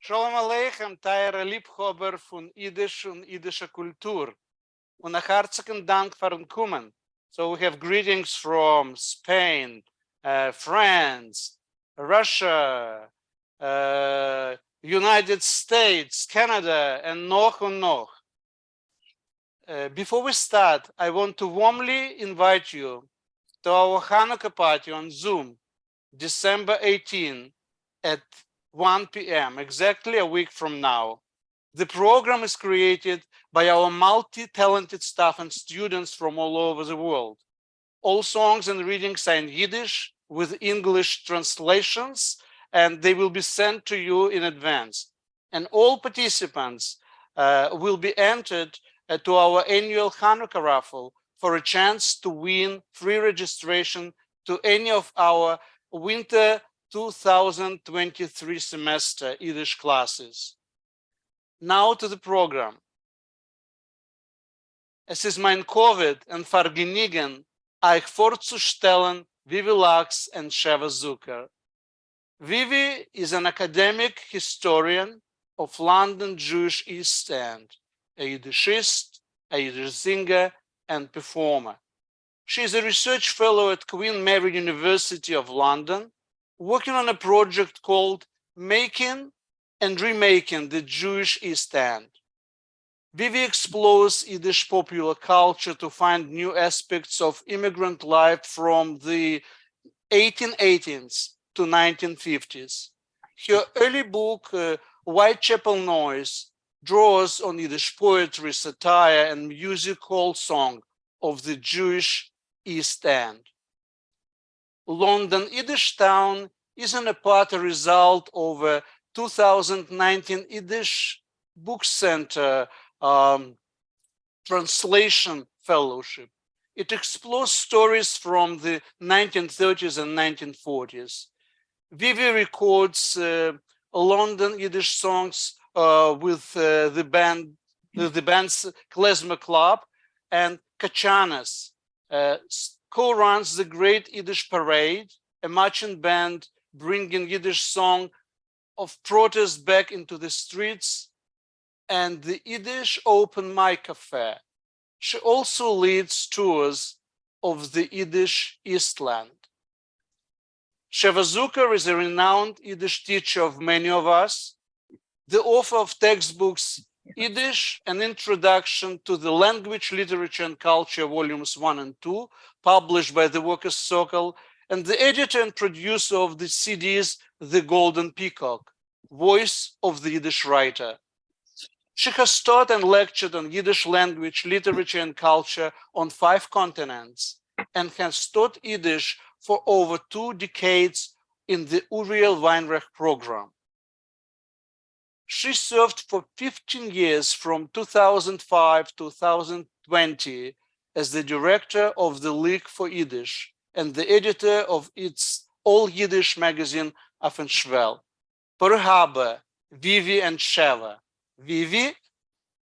Shalom Aleichem, teure Liebhaber von Yiddish und Yiddischer Kultur. Und ein herzlichen Dank für den Kommen. So we have greetings from Spain, France, Russia, United States, Canada, and noch und noch. Before we start, I want to warmly invite you to our Hanukkah party on Zoom, December 18 at 1 p.m., exactly a week from now. The program is created by our multi-talented staff and students from all over the world. All songs and readings are in Yiddish with English translations, and they will be sent to you in advance. And all participants will be entered to our annual Hanukkah raffle for a chance to win free registration to any of our winter 2023 semester Yiddish classes. Now to the program. Es ist mein Covid und Vergnügen, euch vorzustellen Vivi Lachs and Sheva Zucker. Vivi is an academic historian of London Jewish East End, a Yiddishist, a Yiddish singer, and performer. She is a research fellow at Queen Mary University of London, working on a project called Making and Remaking the Jewish East End. Vivi explores Yiddish popular culture to find new aspects of immigrant life from the 1880s to 1950s. Her early book, Whitechapel Noise, draws on Yiddish poetry, satire, and music hall song of the Jewish East End. London Yiddishtown is in a part a result of a 2019 Yiddish Book Center Translation Fellowship. It explores stories from the 1930s and 1940s. Vivi records London Yiddish songs with the band's Klezmer Club, and Kachanas co-runs the Great Yiddish Parade, a marching band bringing Yiddish song of protest back into the streets, and the Yiddish Open Mic Cafe. She also leads tours of the Yiddish Eastland. Sheva Zucker is a renowned Yiddish teacher of many of us, the author of textbooks Yiddish, An Introduction to the Language, Literature, and Culture, Volumes 1 and 2, published by the Workers' Circle, and the editor and producer of the CDs The Golden Peacock, Voice of the Yiddish Writer. She has taught and lectured on Yiddish language, literature, and culture on 5 continents, and has taught Yiddish for over 2 decades in the Uriel Weinreich program. She served for 15 years from 2005 to 2020 as the director of the League for Yiddish and the editor of its All Yiddish magazine, Affenschwell. Perhaba, Vivi and Sheva. Vivi?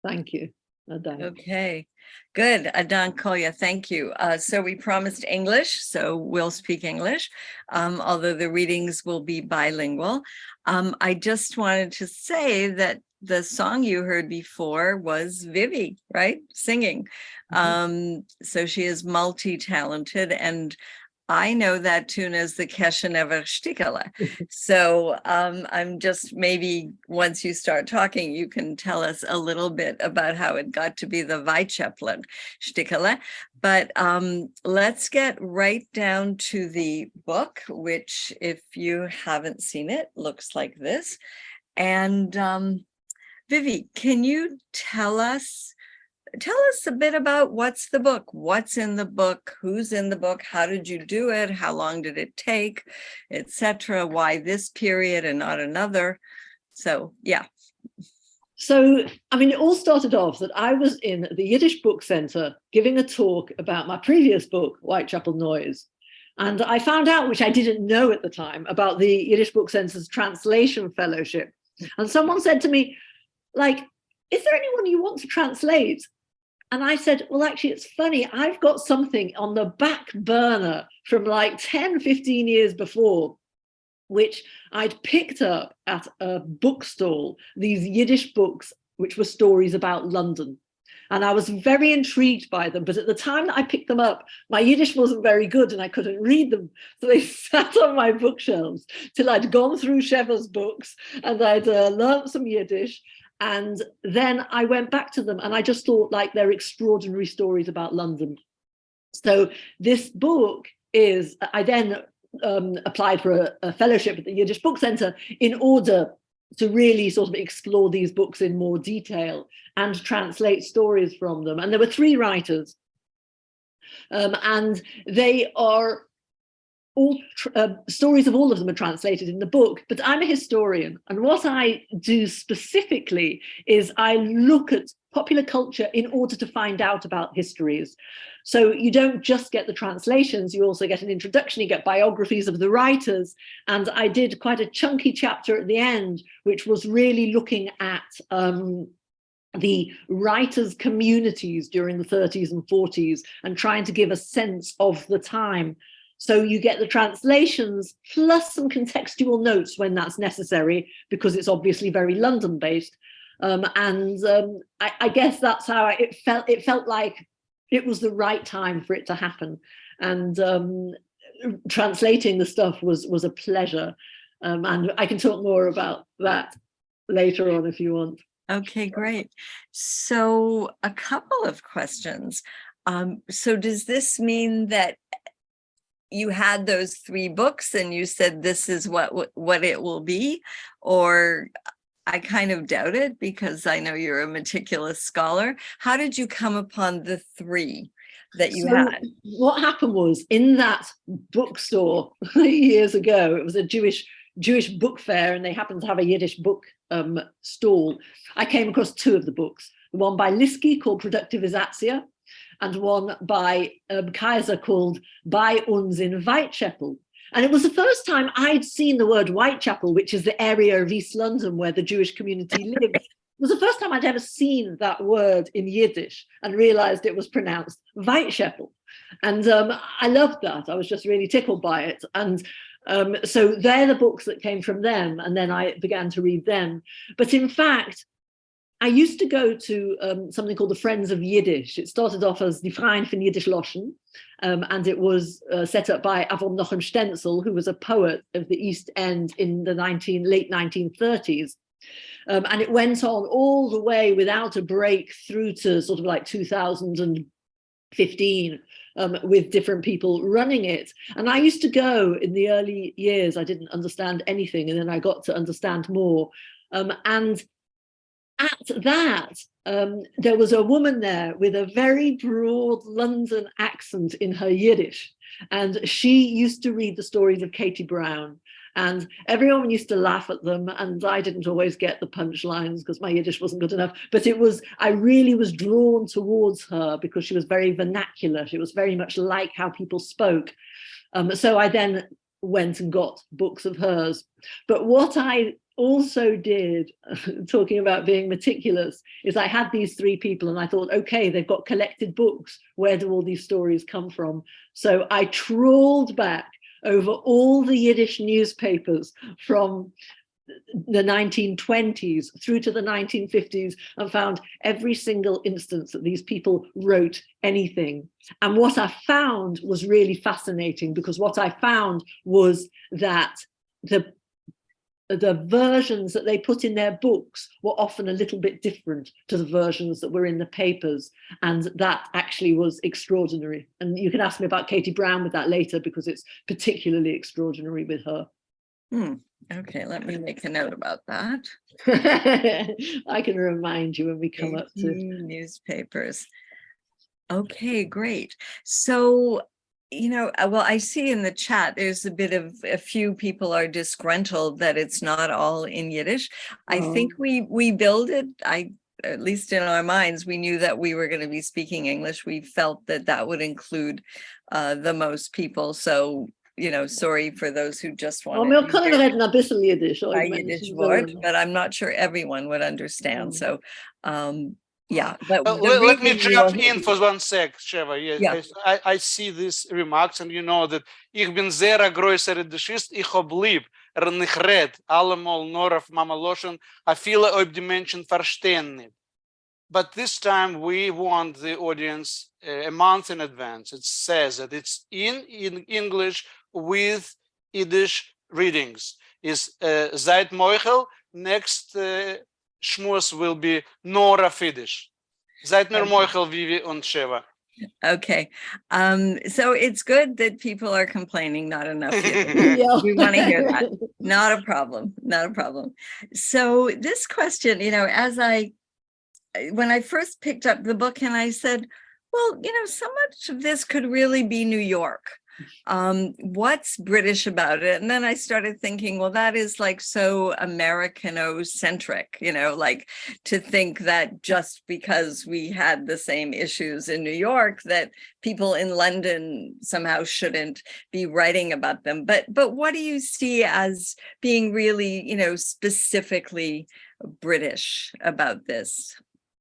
Thank you. Okay, good. Adan Kolya, thank you. So we promised English, so we'll speak English, although the readings will be bilingual. I just wanted to say that the song you heard before was Vivi, right? Singing. So she is multi-talented, and I know that tune as the Keshenever Shtikala. So I'm just, maybe once you start talking, you can tell us a little bit about how it got to be the Whitechapel Shtikala. But let's get right down to the book, which, if you haven't seen it, looks like this. And Vivi, can you tell us a bit about what's the book, what's in the book, who's in the book, how did you do it, how long did it take, etc., why this period and not another? So, yeah. So, I mean, it all started off that I was in the Yiddish Book Center giving a talk about my previous book, Whitechapel Noise. And I found out, which I didn't know at the time, about the Yiddish Book Center's translation fellowship. And someone said to me, like, is there anyone you want to translate? And I said, well, actually, it's funny. I've got something on the back burner from like 10, 15 years before, which I'd picked up at a bookstall, these Yiddish books, which were stories about London. And I was very intrigued by them. But at the time that I picked them up, my Yiddish wasn't very good and I couldn't read them. So they sat on my bookshelves till I'd gone through Sheva's books and I'd learned some Yiddish. And then I went back to them and I just thought, like, they're extraordinary stories about London. So this book is, I then applied for a fellowship at the Yiddish Book Center in order to really sort of explore these books in more detail and translate stories from them. And there were 3 writers, and they are all stories of all of them are translated in the book, but I'm a historian. And what I do specifically is I look at popular culture in order to find out about histories. So you don't just get the translations, you also get an introduction, you get biographies of the writers. And I did quite a chunky chapter at the end, which was really looking at the writers' communities during the 30s and 40s and trying to give a sense of the time. So you get the translations plus some contextual notes when that's necessary, because it's obviously very London-based. I guess that's how it felt. It felt like it was the right time for it to happen. And translating the stuff was a pleasure. And I can talk more about that later on if you want. Okay, great. So a couple of questions. So does this mean that you had those 3 books and you said this is what it will be? Or I kind of doubt it because I know you're a meticulous scholar. How did you come upon the 3 that you had? What happened was, in that bookstore years ago, it was a Jewish book fair, and they happened to have a Yiddish book stall. I came across 2 of the books, the one by Lisky called Productivization, and one by Kaizer called Bei uns in Whitechapel. And it was the first time I'd seen the word Whitechapel, which is the area of East London where the Jewish community lives. It was the first time I'd ever seen that word in Yiddish and realized it was pronounced Whitechapel. And I loved that. I was just really tickled by it. And so they're the books that came from them. And then I began to read them. But in fact, I used to go to something called the Friends of Yiddish. It started off as Die Freien von Yiddish Loschen, and it was set up by Avram Nochem Stenzel, who was a poet of the East End in the late 1930s. And it went on all the way without a break through to sort of like 2015, with different people running it. And I used to go in the early years, I didn't understand anything, and then I got to understand more. And at that, there was a woman there with a very broad London accent in her Yiddish. And she used to read the stories of Katie Brown. And everyone used to laugh at them. And I didn't always get the punchlines because my Yiddish wasn't good enough. But I really was drawn towards her because she was very vernacular. She was very much like how people spoke. So I then went and got books of hers. But what I also did, talking about being meticulous, is I had these 3 people and I thought, okay, they've got collected books. Where do all these stories come from? So I trawled back over all the Yiddish newspapers from the 1920s through to the 1950s and found every single instance that these people wrote anything. And what I found was really fascinating, because what I found was that the versions that they put in their books were often a little bit different to the versions that were in the papers. And that actually was extraordinary. And you can ask me about Katie Brown with that later, because it's particularly extraordinary with her. Okay, let me make a note about that. I can remind you when we come up to newspapers. Okay, great. So, well, I see in the chat, there's a few people are disgruntled that it's not all in Yiddish. I think we build it, at least in our minds, we knew that we were going to be speaking English. We felt that would include the most people. So, sorry for those who just want to hear Yiddish word, but I'm not sure everyone would understand. So, yeah, but let me jump in for 1 sec, Sheva. Yeah. I see these remarks, and you know that ich bin sehr größer Yiddishist, ich hab lieb nicht red, allemal nur auf Mama Loschen, a viele ob die Menschen verstehen nicht. But this time we want the audience a month in advance. It says that it's in English with Yiddish readings. Is seit Moichel, next Shmuz will be Nora Yiddish. Seit mir Moichel, Vivi und Sheva. Okay. So it's good that people are complaining not enough. Yeah. We want to hear that. Not a problem. Not a problem. So this question, when I first picked up the book and I said, well, so much of this could really be New York. What's British about it? And then I started thinking, well, that is like so Americano-centric, like to think that just because we had the same issues in New York, that people in London somehow shouldn't be writing about them. But what do you see as being really, specifically British about this?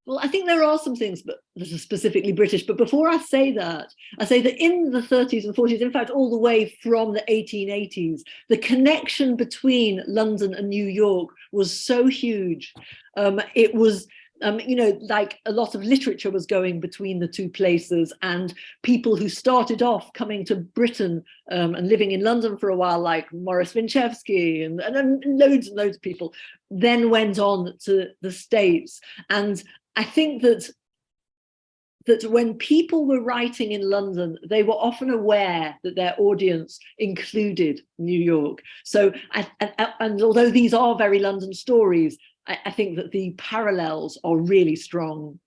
Well, I think there are some things that are specifically British, but before I say that in the 30s and 40s, in fact, all the way from the 1880s, the connection between London and New York was so huge. It was, like a lot of literature was going between the two places, and people who started off coming to Britain and living in London for a while, like Morris Winchevsky and loads and loads of people, then went on to the States. And I think that when people were writing in London, they were often aware that their audience included New York. So, and although these are very London stories, I think that the parallels are really strong.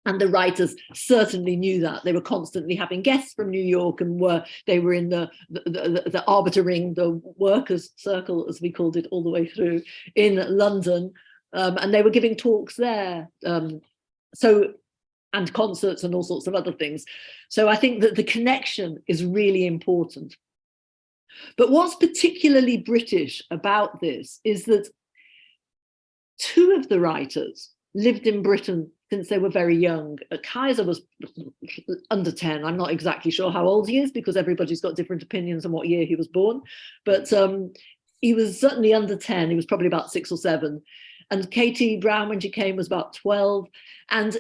And the writers certainly knew that. They were constantly having guests from New York, and they were in the arbiter ring, the workers' circle, as we called it, all the way through in London. And they were giving talks there, and concerts and all sorts of other things. So I think that the connection is really important. But what's particularly British about this is that two of the writers lived in Britain since they were very young. Kaizer was under 10. I'm not exactly sure how old he is, because everybody's got different opinions on what year he was born. But he was certainly under 10. He was probably about 6 or 7. And Katie Brown, when she came, was about 12. And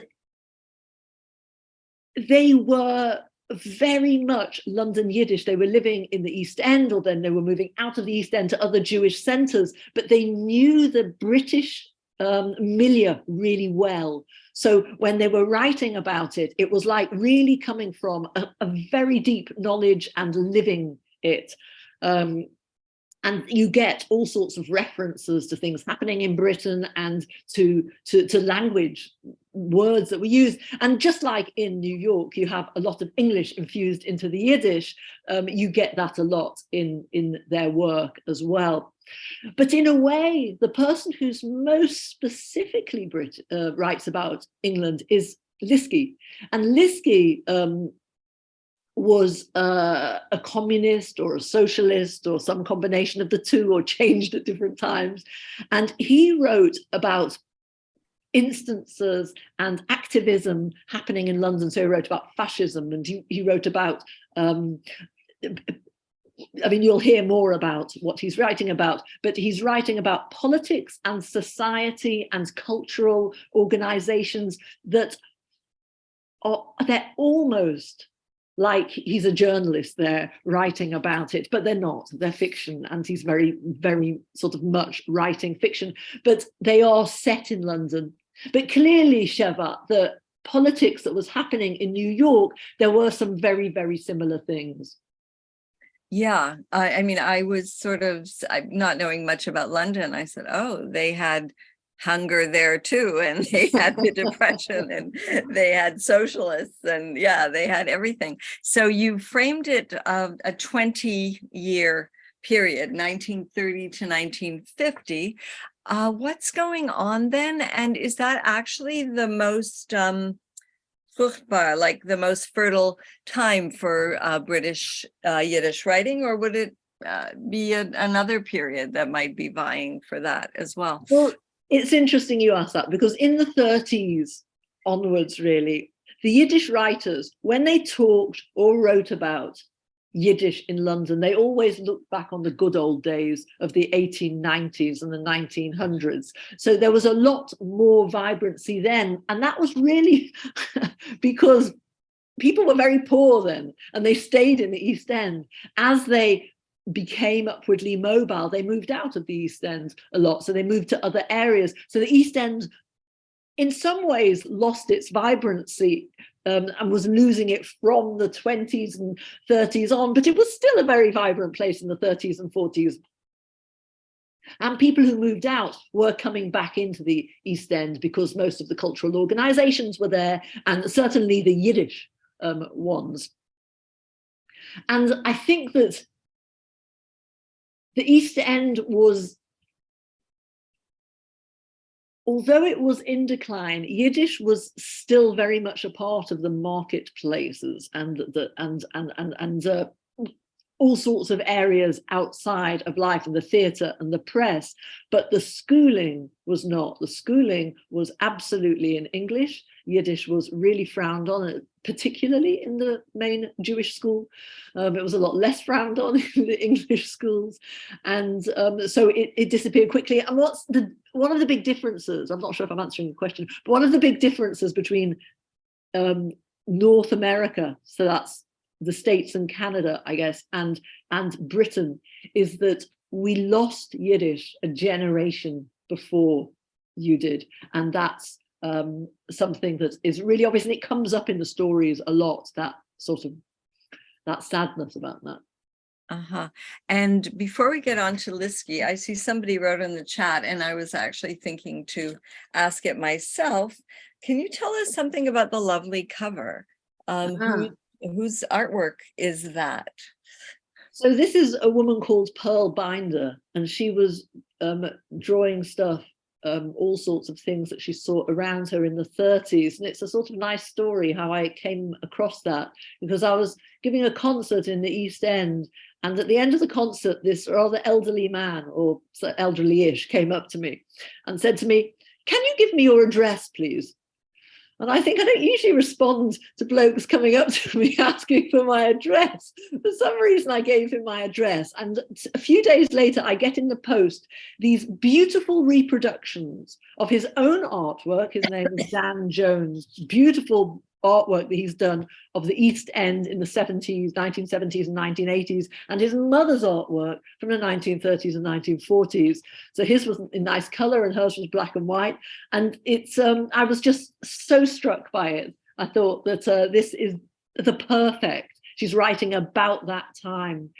they were very much London Yiddish. They were living in the East End, or then they were moving out of the East End to other Jewish centres, but they knew the British milieu really well. So when they were writing about it, it was like really coming from a very deep knowledge and living it. And you get all sorts of references to things happening in Britain and to language, words that were used. And just like in New York, you have a lot of English infused into the Yiddish. You get that a lot in their work as well. But in a way, the person who's most specifically writes about England is Lisky. And Lisky was a communist or a socialist or some combination of the two, or changed at different times. And he wrote about instances and activism happening in London. So he wrote about fascism, and he wrote about, you'll hear more about what he's writing about, but he's writing about politics and society and cultural organizations that they're almost like he's a journalist there writing about it, but they're not. They're fiction, and he's very, very sort of much writing fiction, but they are set in London. But clearly, Sheva, the politics that was happening in New York, there were some very, very similar things. Yeah, I was sort of not knowing much about London. I said, oh, they had hunger there too, and they had the Depression, and they had socialists, and yeah, they had everything. So you framed it a 20-year period, 1930 to 1950. What's going on then? And is that actually the most fruchtbar, like the most fertile time for British Yiddish writing, or would it be another period that might be vying for that as well? Well, it's interesting you ask that, because in the 30s onwards, really, the Yiddish writers, when they talked or wrote about Yiddish in London. They always look back on the good old days of the 1890s and the 1900s. So there was a lot more vibrancy then. And that was really because people were very poor then, and they stayed in the East End. As they became upwardly mobile, they moved out of the East End a lot. So they moved to other areas. So the East End, in some ways, lost its vibrancy and was losing it from the 20s and 30s on, but it was still a very vibrant place in the 30s and 40s. And people who moved out were coming back into the East End because most of the cultural organizations were there, and certainly the Yiddish ones. And I think that the East End was, although it was in decline, Yiddish was still very much a part of the marketplaces and all sorts of areas outside of life, and the theatre and the press. But the schooling was not. The schooling was absolutely in English. Yiddish was really frowned on, particularly in the main Jewish school. It was a lot less frowned on in the English schools. And so it disappeared quickly. And one of the big differences, I'm not sure if I'm answering the question, but one of the big differences between North America, so that's the States and Canada, I guess, and Britain, is that we lost Yiddish a generation before you did. And that's something that is really obvious, and it comes up in the stories a lot, that sort of, that sadness about that. And before we get on to Lisky, I see somebody wrote in the chat, and I was actually thinking to ask it myself. Can you tell us something about the lovely cover? Whose artwork is that? So this is a woman called Pearl Binder, and she was drawing stuff, all sorts of things that she saw around her in the 30s. And it's a sort of nice story how I came across that, because I was giving a concert in the East End, and at the end of the concert, this rather elderly man, or elderly-ish, came up to me and said to me, "Can you give me your address, please?" And I think I don't usually respond to blokes coming up to me asking for my address. For some reason, I gave him my address. And a few days later, I get in the post these beautiful reproductions of his own artwork. His name is Dan Jones. Beautiful artwork that he's done of the East End in the 70s, 1970s and 1980s, and his mother's artwork from the 1930s and 1940s. So his was in nice color and hers was black and white. And it's, I was just so struck by it. I thought that this is the perfect, she's writing about that time.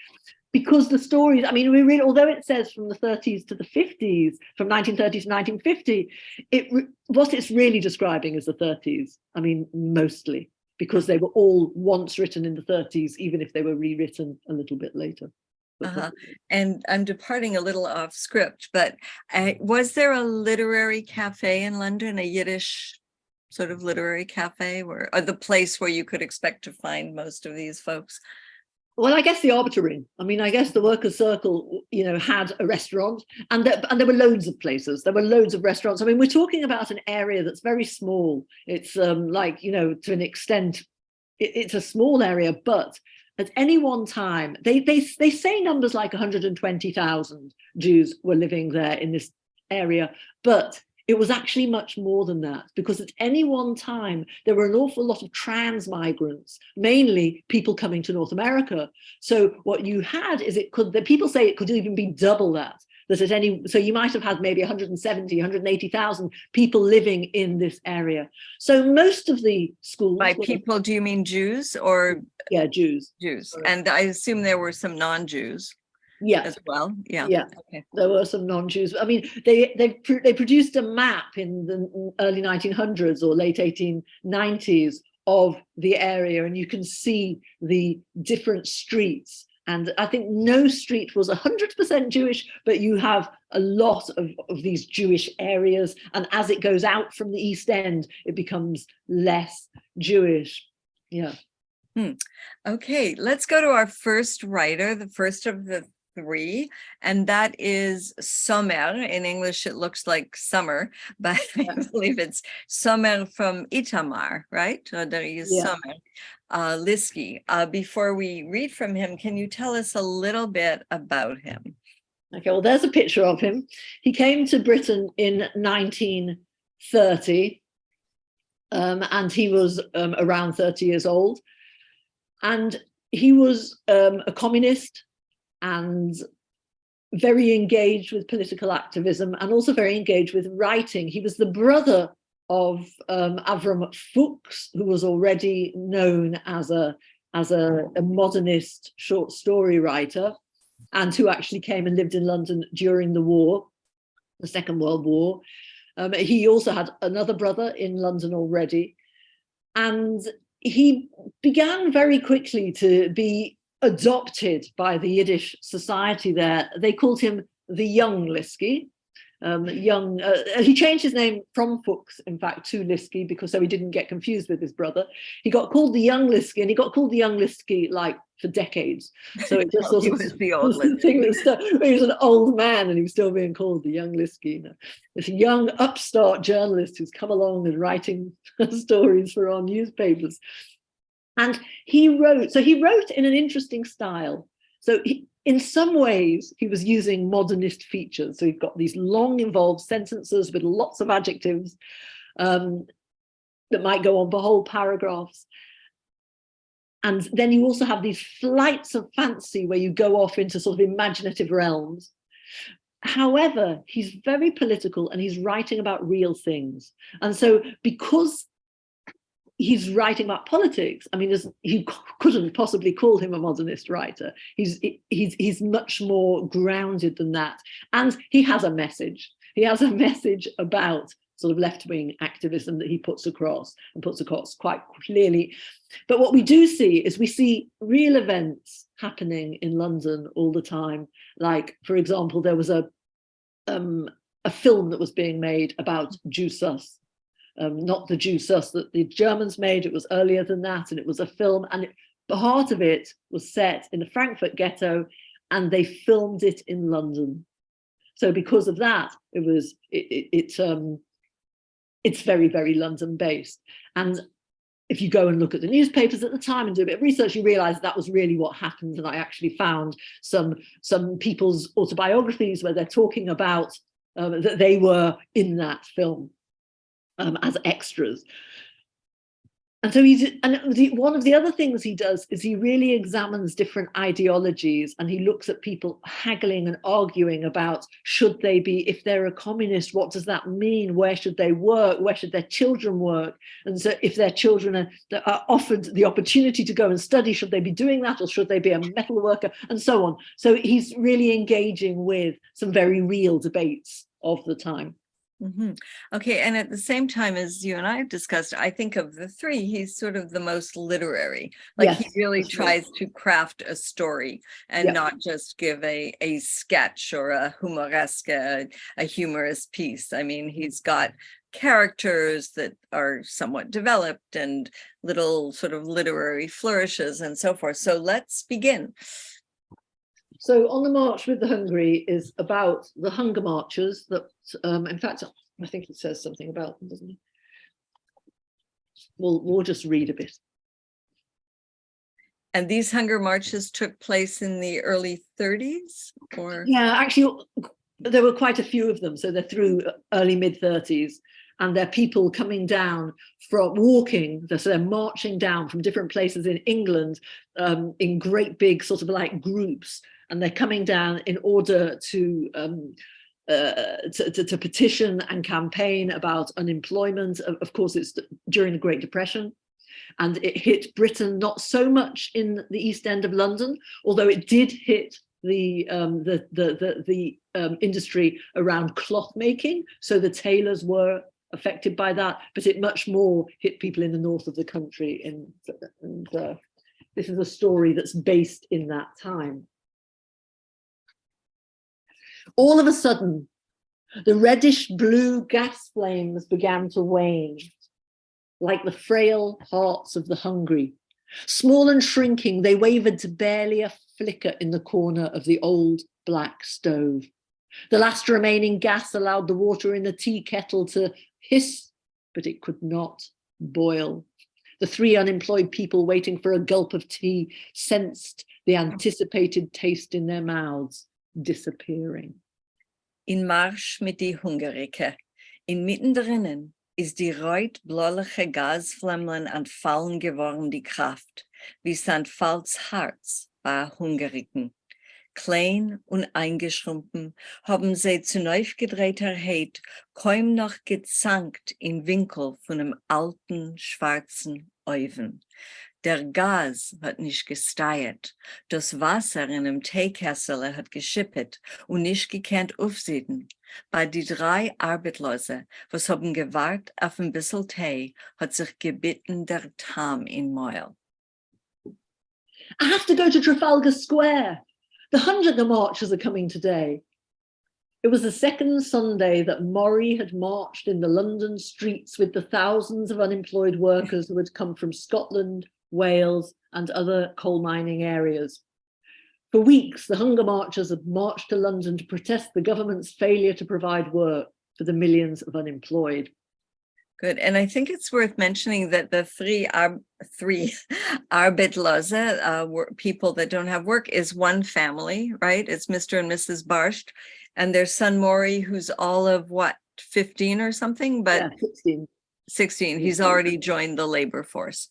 Because the stories, I mean, we read, although it says from the 30s to the 50s, from 1930 to 1950, what it's really describing is the 30s. I mean, mostly, because they were all once written in the 30s, even if they were rewritten a little bit later. And I'm departing a little off script, but was there a literary cafe in London, a Yiddish sort of literary cafe, or the place where you could expect to find most of these folks? Well, I guess the Arbitrary. I mean, I guess the Workers' Circle, you know, had a restaurant, and there were loads of places. There were loads of restaurants. I mean, we're talking about an area that's very small. It's like, you know, to an extent, it's a small area, but at any one time, they say numbers like 120,000 Jews were living there in this area, but it was actually much more than that, because at any one time, there were an awful lot of trans migrants, mainly people coming to North America. So what you had is people say it could even be double that at any, so you might have had maybe 170, 180,000 people living in this area. So most of the schools— By people, do you mean Jews or? Yeah, Jews. Jews. And I assume there were some non-Jews. Yeah, as well. Yeah. Okay. There were some non-Jews. I mean, they produced a map in the early 1900s or late 1890s of the area, and you can see the different streets. And I think no street was 100% Jewish, but you have a lot of these Jewish areas. And as it goes out from the East End, it becomes less Jewish. Yeah. Okay, let's go to our first writer, the first of the three, and that is Summer. In English, it looks like summer, but I believe it's Summer from Itamar, right? There is Summer. Lisky. Before we read from him, can you tell us a little bit about him? Okay, well, there's a picture of him. He came to Britain in 1930, and he was around 30 years old. And he was a communist and very engaged with political activism and also very engaged with writing. He was the brother of Avram Fuchs, who was already known as a modernist short story writer, and who actually came and lived in London during the war, the Second World War. He also had another brother in London already. And he began very quickly to be adopted by the Yiddish society there. They called him the Young Lisky. He changed his name from Fuchs, in fact, to Lisky, because so he didn't get confused with his brother. He got called the Young Lisky, and he got called the Young Lisky like for decades. So it just He was the old thing that he was an old man, and he was still being called the Young Lisky. You know, this young upstart journalist who's come along and writing stories for our newspapers. And he wrote in an interesting style. So in some ways, he was using modernist features. So you've got these long, involved sentences with lots of adjectives that might go on for whole paragraphs. And then you also have these flights of fancy where you go off into sort of imaginative realms. However, he's very political and he's writing about real things. And so because he's writing about politics, I mean, you couldn't possibly call him a modernist writer. He's much more grounded than that. And he has a message. He has a message about sort of left-wing activism that he puts across quite clearly. But what we do see is we see real events happening in London all the time. Like, for example, there was a film that was being made about Jusos. Not the Jusos that the Germans made, it was earlier than that, and it was a film, and the heart of it was set in the Frankfurt ghetto, and they filmed it in London. So because of that, it's very, very London based. And if you go and look at the newspapers at the time and do a bit of research, you realize that was really what happened. And I actually found some people's autobiographies where they're talking about that they were in that film. As extras. And so one of the other things he does is he really examines different ideologies, and he looks at people haggling and arguing about should they be, if they're a communist, what does that mean? Where should they work? Where should their children work? And so if their children are offered the opportunity to go and study, should they be doing that, or should they be a metal worker, and so on. So he's really engaging with some very real debates of the time. Mm-hmm. Okay, and at the same time, as you and I have discussed, I think of the three, he's sort of the most literary. Like, yes, he really tries to craft a story and not just give a sketch or a humoresque, a humorous piece. I mean, he's got characters that are somewhat developed and little sort of literary flourishes and so forth. So let's begin. So On the March with the Hungry is about the hunger marches that, in fact, I think it says something about them, doesn't it? We'll just read a bit. And these hunger marches took place in the early 30s? Or? Yeah, actually, there were quite a few of them. So they're through early mid-30s. And they're people coming down from walking, so they're marching down from different places in England in great big sort of like groups. And they're coming down in order to petition and campaign about unemployment. Of course, it's during the Great Depression, and it hit Britain not so much in the East End of London, although it did hit the industry around cloth making. So the tailors were affected by that, but it much more hit people in the north of the country. And this is a story that's based in that time. All of a sudden, the reddish-blue gas flames began to wane, like the frail hearts of the hungry. Small and shrinking, they wavered to barely a flicker in the corner of the old black stove. The last remaining gas allowed the water in the tea kettle to hiss, but it could not boil. The three unemployed people waiting for a gulp of tea sensed the anticipated taste in their mouths disappearing. In Marsch mit die Hungerike. In mittendrinnen ist die reut-blauliche Gasflämmlein entfallen geworden die Kraft, wie St. Falls Herz bei Hungariken. Klein und eingeschrumpfen haben sie zu neu gedrehter Heid kaum noch gezankt in Winkel von einem alten, schwarzen Oven. Der Gas hat nicht gesteiert, das Wasser in einem Teekessel hat geschippet und nicht gekannt aufsieden. Bei die drei Arbeitslose, was haben gewahrt auf ein bisschen Tee, hat sich gebitten der Tam in Meul. I have to go to Trafalgar Square. The Hunger marchers are coming today. It was the second Sunday that Maury had marched in the London streets with the thousands of unemployed workers who had come from Scotland, Wales, and other coal mining areas. For weeks, the Hunger marchers had marched to London to protest the government's failure to provide work for the millions of unemployed. Good. And I think it's worth mentioning that the three Arbeitslose, people that don't have work, is one family, right? It's Mr. and Mrs. Barscht, and their son Maury, who's all of what, 15 or something? But yeah, 16. 16. He's already joined the labor force.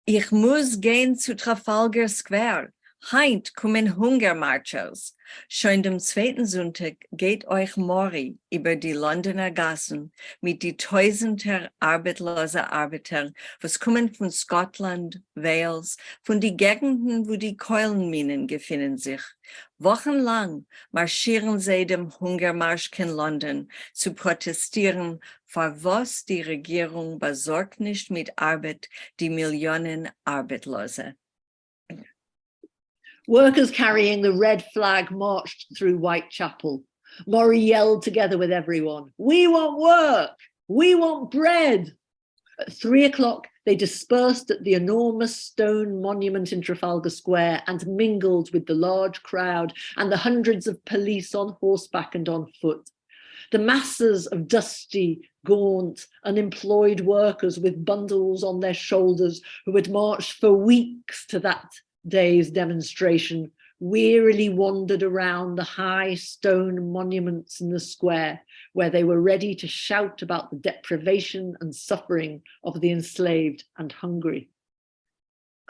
Ich muss gehen zu Trafalgar Square. Heint kommen Hungermarchers. Schon dem zweiten Sonntag geht euch Maury über die Londoner Gassen mit die tausender arbeitsloser Arbeiter, was kommen von Scotland, Wales, von die Gegenden, wo die Keulenminen befinden sich. Wochenlang marschieren sie dem Hungermarsch in London zu protestieren, vor was die Regierung besorgt nicht mit Arbeit die Millionen Arbeitslose. Workers carrying the red flag marched through Whitechapel. Maury yelled together with everyone, "We want work! We want bread!" At 3 o'clock, they dispersed at the enormous stone monument in Trafalgar Square and mingled with the large crowd and the hundreds of police on horseback and on foot. The masses of dusty, gaunt, unemployed workers with bundles on their shoulders who had marched for weeks to that day's demonstration wearily wandered around the high stone monuments in the square where they were ready to shout about the deprivation and suffering of the enslaved and hungry.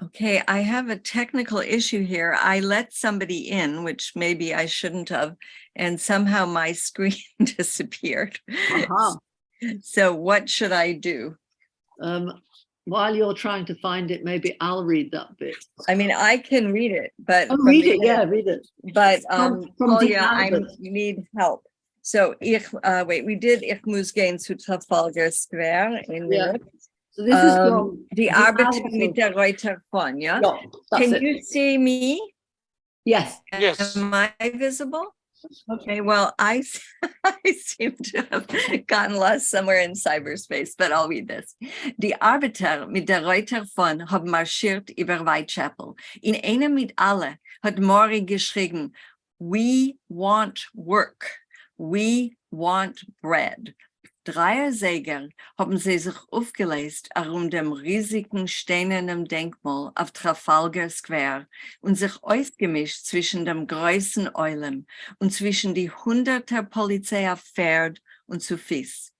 Okay, I have a technical issue here. I let somebody in, which maybe I shouldn't have, and somehow my screen disappeared. So what should I do? While you're trying to find it, maybe I'll read that bit. I mean, I can read it, but read it. Yeah, read it. But Claudia, I need help. So we did Ich muss gehen zu Trafalgar Square in Europe. So this is from die Arbeiter mit der Reuter von, yeah? Can you see me? Yes. Yes. Am I visible? Okay, well, I seem to have gotten lost somewhere in cyberspace, but I'll read this. Die Arbeiter mit der Reuter von haben marschiert über Whitechapel. In einem mit alle hat Maury geschrieben, "We want work. We want bread." Dreiersäger haben sie sich aufgelöst dem riesigen steinernen Denkmal auf Trafalgar Square und sich ausgemischt zwischen dem größten Eulen und zwischen die hunderter Polizei auf Pferd und zu Fuß.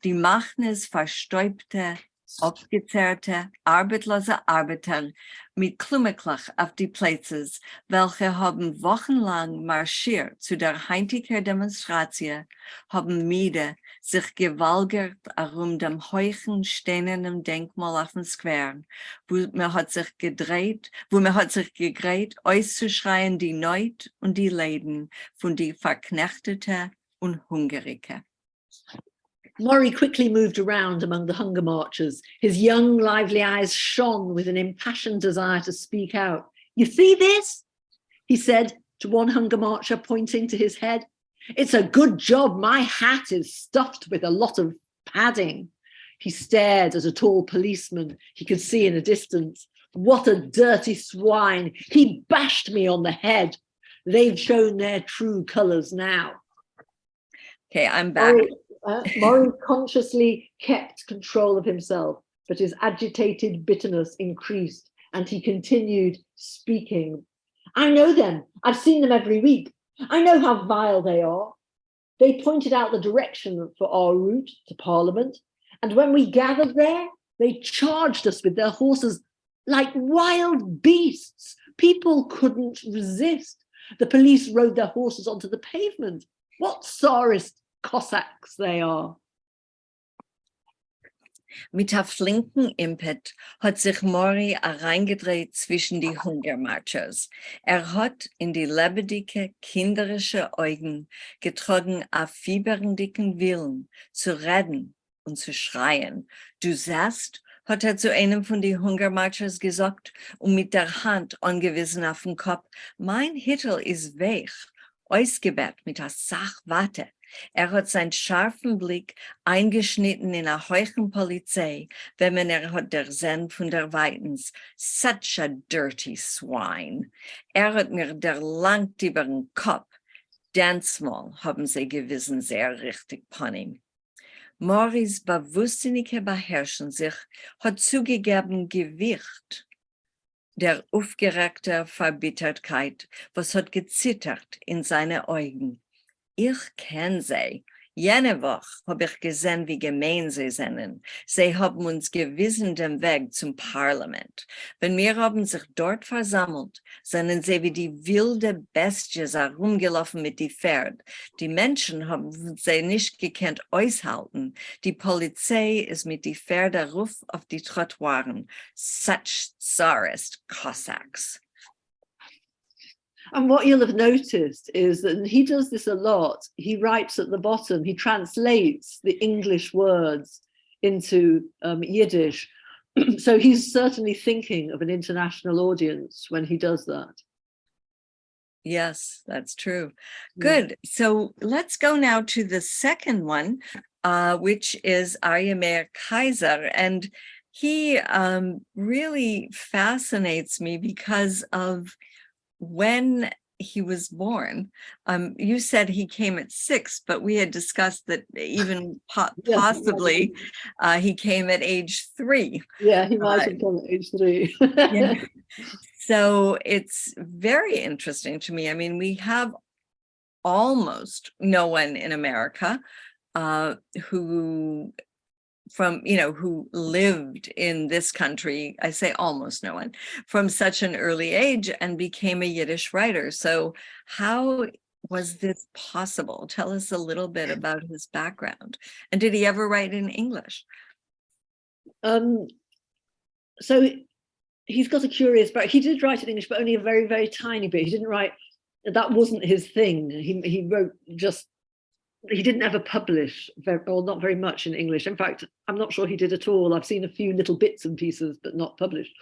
Die machten es verstäubte, abgezerrte, arbeitslose Arbeiter mit Klummeklach auf die Plätze, welche haben wochenlang marschiert zu der heutigen Demonstration, haben müde sich gewalgert dem heuchen steinernen Denkmal auf dem Square, wo man hat sich gegräht, auszuschreien die Neut und die Leiden von die Verknechtete und Hungerige. Maury quickly moved around among the hunger marchers. His young, lively eyes shone with an impassioned desire to speak out. "You see this?" he said to one hunger marcher, pointing to his head. "It's a good job my hat is stuffed with a lot of padding." He stared at a tall policeman he could see in the distance. "What a dirty swine. He bashed me on the head. They've shown their true colors now." Okay, I'm back. Maury consciously kept control of himself. but his agitated bitterness increased, and he continued speaking. I know them. I've seen them every week. I know how vile they are. They pointed out the direction for our route to Parliament, and when we gathered there, they charged us with their horses like wild beasts. People couldn't resist. The police rode their horses onto the pavement. What Tsarist Cossacks they are. Mit der flinken Impet hat sich Mori reingedreht zwischen die Hungermarchers. Hat in die lebendige, kinderische Augen getragen a fiebernden Willen, zu reden und zu schreien. Du sagst, hat zu einem von den Hungermarchers gesagt und mit der Hand angewiesen auf den Kopf, mein Hittel ist weg, ausgebett mit der Sachwarte. Hat seinen scharfen Blick eingeschnitten in einer heuchen Polizei, wenn man hat der Sinn von der Weitens. Such a dirty swine. Hat mir der langt über den Kopf. Dansmal haben sie gewissen sehr richtig von ihm. Moris bewusstseinliche Beherrschen sich hat zugegeben Gewicht der aufgeregter Verbittertheit, was hat gezittert in seine Augen. Ich kenn sie. Jene Woche habe ich gesehen, wie gemein sie sind. Sie haben uns gewiesen den Weg zum Parlament. Wenn wir haben sich dort versammelt, sind sie wie die wilde Besties herumgelaufen mit die Pferd. Die Menschen haben sie nicht gekannt aushalten. Die Polizei ist mit die Pferde ruf auf die Trottoiren. Such Tsarist Cossacks. And what you'll have noticed is that he does this a lot. He writes at the bottom, he translates the English words into Yiddish. So he's certainly thinking of an international audience when he does that. Yes, that's true. Good. So let's go now to the second one, which is Arnold Kaizer. And he really fascinates me because of when he was born. You said he came at 6, but we had discussed that even possibly he came at age 3. Yeah, he might have come at age 3. Yeah. So it's very interesting to me. I mean, we have almost no one in America who lived in this country, I say almost no one, from such an early age and became a Yiddish writer. So how was this possible? Tell us a little bit about his background. And did he ever write in English? So he's got a curious background. He did write in English, but only a very, very tiny bit. He didn't write, that wasn't his thing. He wrote just, he didn't ever publish, or not very much in English. In fact, I'm not sure he did at all. I've seen a few little bits and pieces, but not published.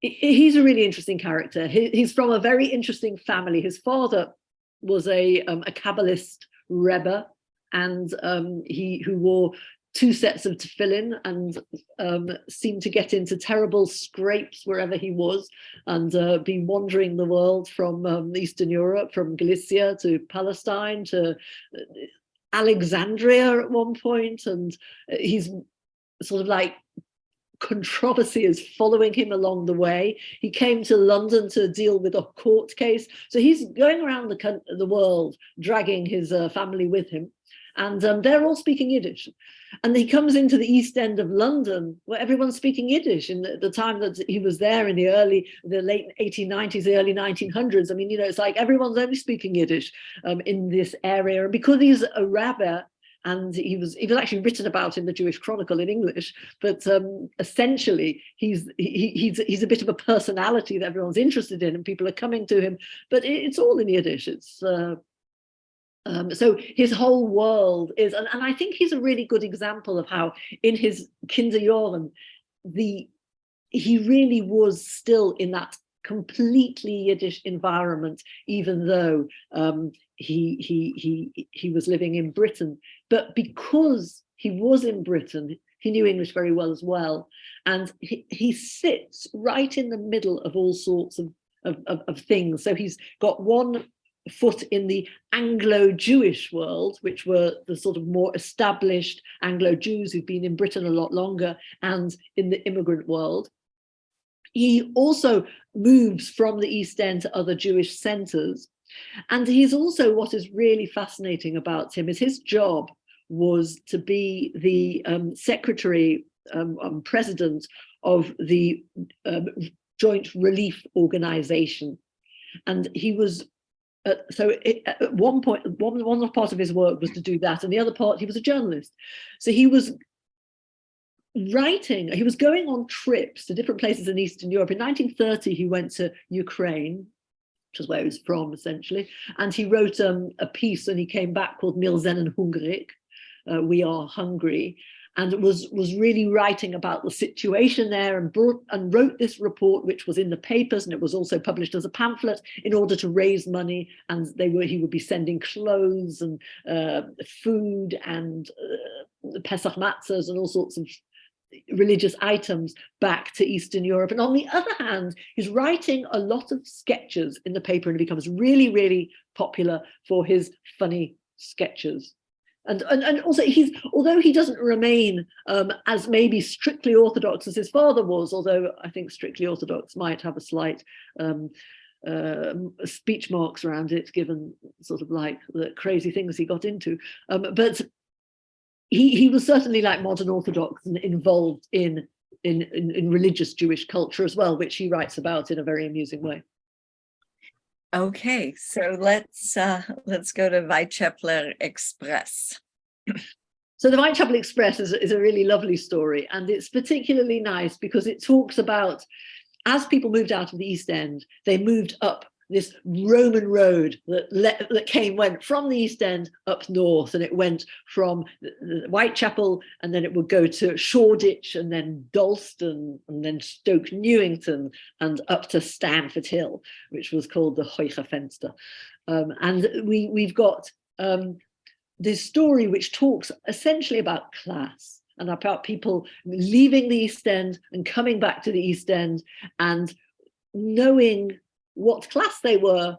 He's a really interesting character. He's from a very interesting family. His father was a Kabbalist Rebbe, and who wore 2 sets of tefillin and seemed to get into terrible scrapes wherever he was, and be wandering the world from Eastern Europe, from Galicia to Palestine to Alexandria at one point. And he's sort of like, controversy is following him along the way. He came to London to deal with a court case. So he's going around the world, dragging his family with him. And they're all speaking Yiddish. And he comes into the East End of London, where everyone's speaking Yiddish. In the time that he was there, in the late 1890s, the early 1900s, I mean, it's like everyone's only speaking Yiddish in this area. And because he's a rabbi, and he was actually written about in the Jewish Chronicle in English, but essentially he's a bit of a personality that everyone's interested in, and people are coming to him. But it's all in Yiddish. It's so his whole world is, and I think he's a really good example of how in his Kinderjahren, he really was still in that completely Yiddish environment, even though he was living in Britain. But because he was in Britain, he knew English very well as well. And he sits right in the middle of all sorts of things. So he's got one foot in the Anglo-Jewish world, which were the sort of more established Anglo-Jews who've been in Britain a lot longer, and in the immigrant world. He also moves from the East End to other Jewish centres. And he's also, what is really fascinating about him is his job was to be the secretary, president of the Joint Relief Organization. And he was, at one point, one part of his work was to do that, and the other part, he was a journalist. So he was writing, he was going on trips to different places in Eastern Europe. In 1930, he went to Ukraine, which is where he was from, essentially, and he wrote a piece, and he came back, called Wir sind hungrig, We Are Hungry, and was really writing about the situation there, and wrote this report, which was in the papers, and it was also published as a pamphlet in order to raise money. And he would be sending clothes and food and Pesach matzahs and all sorts of religious items back to Eastern Europe. And on the other hand, he's writing a lot of sketches in the paper, and it becomes really, really popular for his funny sketches. And also, although he doesn't remain as maybe strictly orthodox as his father was, although I think strictly orthodox might have a slight speech marks around it, given sort of like the crazy things he got into, but he was certainly like modern Orthodox and involved in religious Jewish culture as well, which he writes about in a very amusing way. Okay, so let's go to Whitechapel Express. So the Whitechapel Express is a really lovely story, and it's particularly nice because it talks about, as people moved out of the East End, they moved up this Roman road that went from the East End up north, and it went from Whitechapel, and then it would go to Shoreditch, and then Dalston, and then Stoke Newington, and up to Stamford Hill, which was called the Hoige Fenster. And we've got this story which talks essentially about class and about people leaving the East End and coming back to the East End and knowing what class they were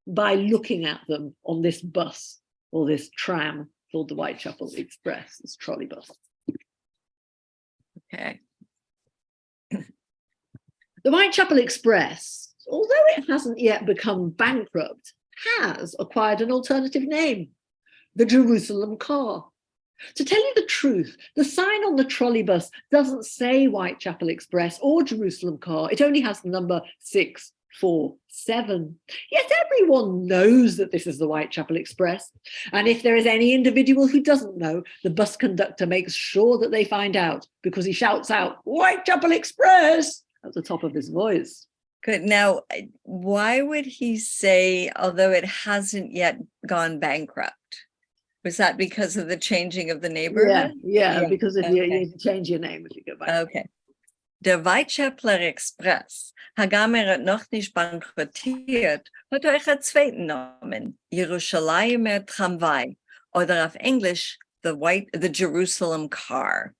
by looking at them on this bus or this tram called the Whitechapel Express, this trolley bus. Okay. The Whitechapel Express, although it hasn't yet become bankrupt, has acquired an alternative name, the Jerusalem Car. To tell you the truth, the sign on the trolley bus doesn't say Whitechapel Express or Jerusalem Car. It only has the number 647. Yet everyone knows that this is the Whitechapel Express. And if there is any individual who doesn't know, the bus conductor makes sure that they find out, because he shouts out, Whitechapel Express, at the top of his voice. Good. Now, why would he say, although it hasn't yet gone bankrupt? Was that because of the changing of the neighborhood? Yeah, because if you change your name if you go back. Okay. Der Whitechapel Express, Hagamer noch nicht bankrottiert, hat euch einen zweiten Namen, Yerushalayim Tramvai, oder auf Englisch, the Jerusalem Car.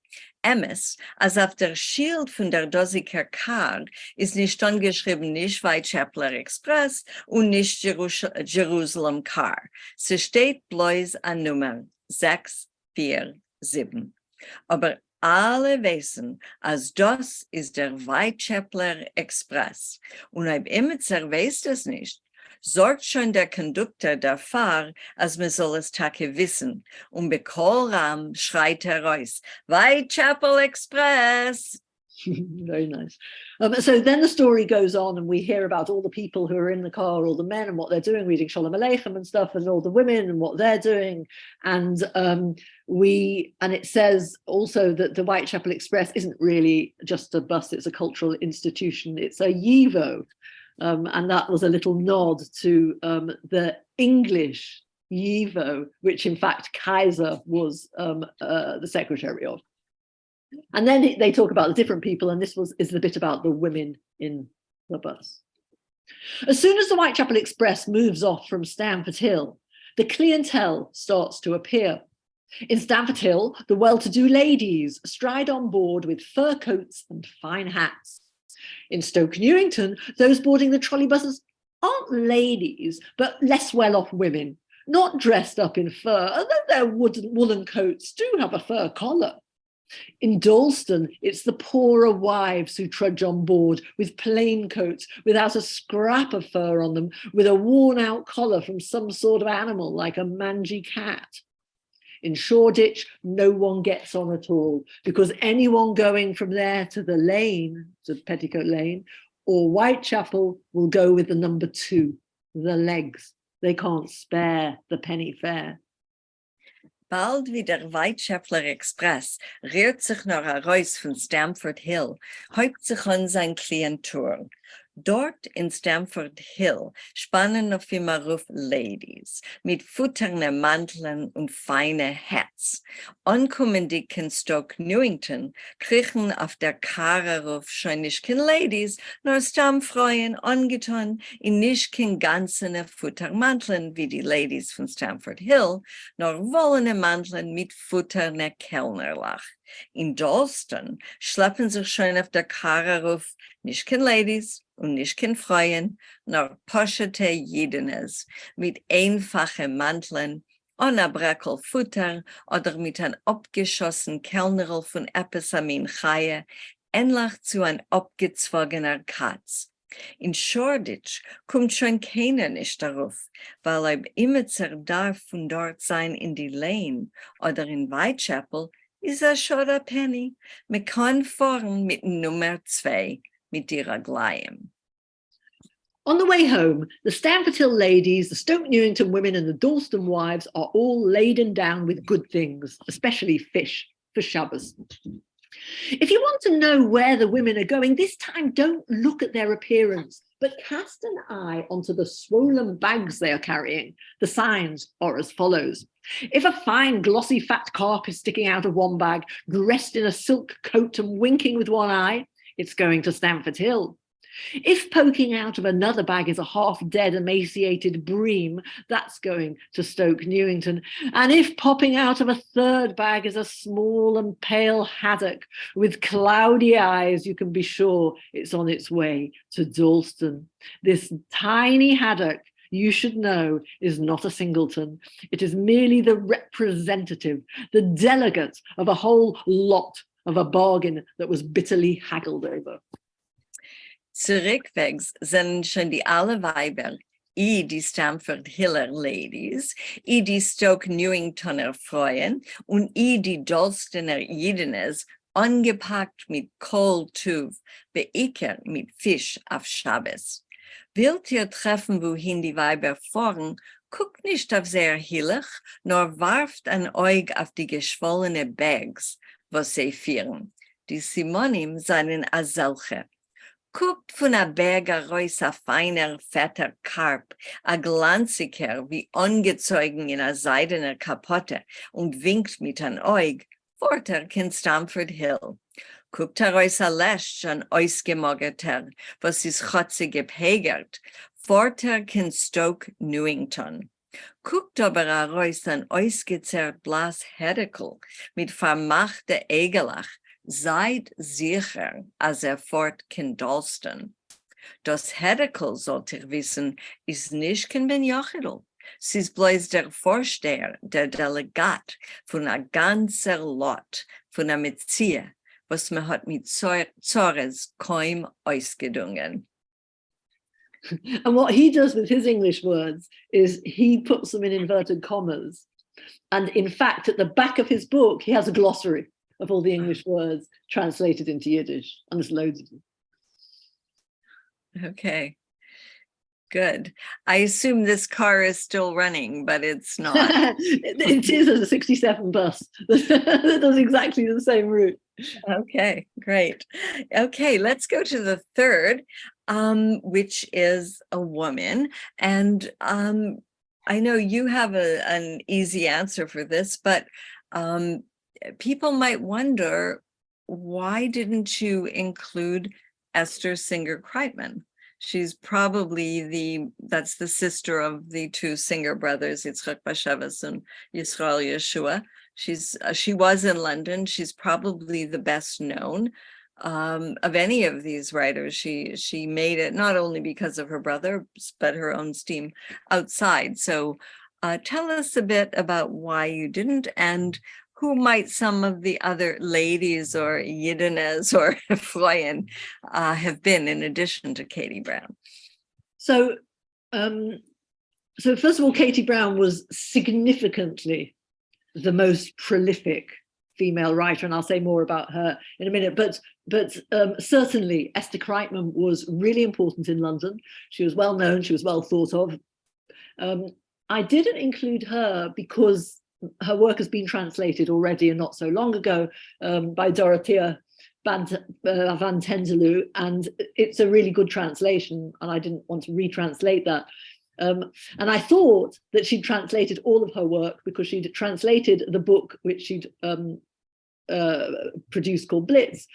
Emes, als auf der Schild von der Dosiker Car ist nicht angeschrieben, nicht Whitechapel Express und nicht Jerusalem Car. Sie steht bloß an Nummer 647. Aber alle wissen, als das ist der Whitechapel Express. Und ob Imitzer weiß das nicht, sorgt schon der Konduktor dafür, als man soll es Tage wissen. Und bei Kohlraum schreit heraus, Whitechapel Express. Very nice. So then the story goes on, and we hear about all the people who are in the car, all the men and what they're doing, reading Sholem Aleichem and stuff, and all the women and what they're doing. And it says also that the Whitechapel Express isn't really just a bus, it's a cultural institution, it's a YIVO. And that was a little nod to the English YIVO, which in fact Kaizer was the secretary of. And then they talk about the different people, and this is the bit about the women in the bus. As soon as the Whitechapel Express moves off from Stamford Hill, the clientele starts to appear. In Stamford Hill, the well-to-do ladies stride on board with fur coats and fine hats. In Stoke Newington, those boarding the trolley buses aren't ladies, but less well-off women, not dressed up in fur, although their woolen coats do have a fur collar. In Dalston, it's the poorer wives who trudge on board with plain coats without a scrap of fur on them, with a worn-out collar from some sort of animal like a mangy cat. In Shoreditch, no one gets on at all, because anyone going from there to the lane, to Petticoat Lane, or Whitechapel will go with the number 2, the legs. They can't spare the penny fare. Bald wie der Whitechapler Express rührt sich noch heraus von Stamford Hill, häupt sich an sein Klientur. Dort in Stamford Hill spannen auf ihm auf Ladies mit futternden Manteln und feine Hats. Ankommendig in Stoke Newington kriechen auf der Karre auf schon nicht kein Ladies, nur Stammfreuen angetan in nicht kein ganzen Futtermanteln wie die Ladies von Stamford Hill, nur wollene Manteln mit futterne Kellnerlach. In Dalston schleppen sich schon auf der Karre auf nicht kein Ladies und nicht kein Freuen, nur poschete Jiddenes mit einfachen Manteln, ohne Breckel Futter oder mit einem abgeschossenen Kellnerl von Episamin Chaie, ähnlich zu einem abgezwungener Katz. In Shoreditch kommt schon keiner nicht darauf, weil immer darf von dort sein in die Lane oder in Whitechapel ist schon ein Penny. Man kann fahren mit Nummer 2, mit ihrer Gleim. On the way home, the Stamford Hill ladies, the Stoke Newington women and the Dalston wives are all laden down with good things, especially fish, for Shabbos. If you want to know where the women are going, this time don't look at their appearance, but cast an eye onto the swollen bags they are carrying. The signs are as follows. If a fine, glossy, fat carp is sticking out of one bag, dressed in a silk coat and winking with one eye, it's going to Stamford Hill. If poking out of another bag is a half-dead, emaciated bream, that's going to Stoke Newington. And if popping out of a third bag is a small and pale haddock with cloudy eyes, you can be sure it's on its way to Dalston. This tiny haddock, you should know, is not a singleton. It is merely the representative, the delegate of a whole lot of a bargain that was bitterly haggled over. Zurückwegs sind schon die alle Weiber, die Stamford Hiller Ladies, die Stoke Newingtoner Freuen und die Dalstoner Jiddenes angepackt mit Kohltuv, beikert mit Fisch auf Schabbos. Wollt ihr treffen, wohin die Weiber fahren, guckt nicht auf sehr hillig, nur warft ein Auge auf die geschwollene Bags, was sie führen. Die Simonim seien als solche. Guckt von a Berger raus a feiner, fetter Karp, a glanziger wie ungezeugen in a seidener Kapotte und winkt mit an Eug, vorter kin Stamford Hill. Guckt raus a Lesch an ausgemogerter, was is chotze gepegert, vorter kin Stoke Newington. Guckt aber raus an ausgezerrt Blas Hedikel mit vermachte Egelach, seid sicher, als fort kin Dalston. Das Hedikel, sollt ihr wissen, ist nicht kin Ben Jochidl. Sie ist bloß der Vorsteher, der Delegat von a ganzer Lot, von a Metzia, was man hat mit Zores kaum ausgedungen. And what he does with his English words is he puts them in inverted commas. And in fact, at the back of his book, he has a glossary of all the English words translated into Yiddish, and there's loads of them. Okay, good. I assume this car is still running, but it's not. It is a 67 bus that does exactly the same route. Okay, great. Okay, let's go to the third, which is a woman. And I know you have an easy answer for this, but people might wonder, why didn't you include Esther Singer-Kreitman? She's probably that's the sister of the two Singer brothers, Yitzchak Bashevis and Yisrael Yeshua. She was in London. She's probably the best known of any of these writers. She made it not only because of her brother, but her own steam outside. So tell us a bit about why you didn't, and who might some of the other ladies or Yiddines or Freuen have been in addition to Katie Brown? So, so first of all, Katie Brown was significantly the most prolific female writer, and I'll say more about her in a minute. But certainly Esther Kreitman was really important in London. She was well known. She was well thought of. I didn't include her because her work has been translated already and not so long ago by Dorothea van Tenterloo, and it's a really good translation, and I didn't want to retranslate that. And I thought that she'd translated all of her work because she'd translated the book which she'd produced called Blitz.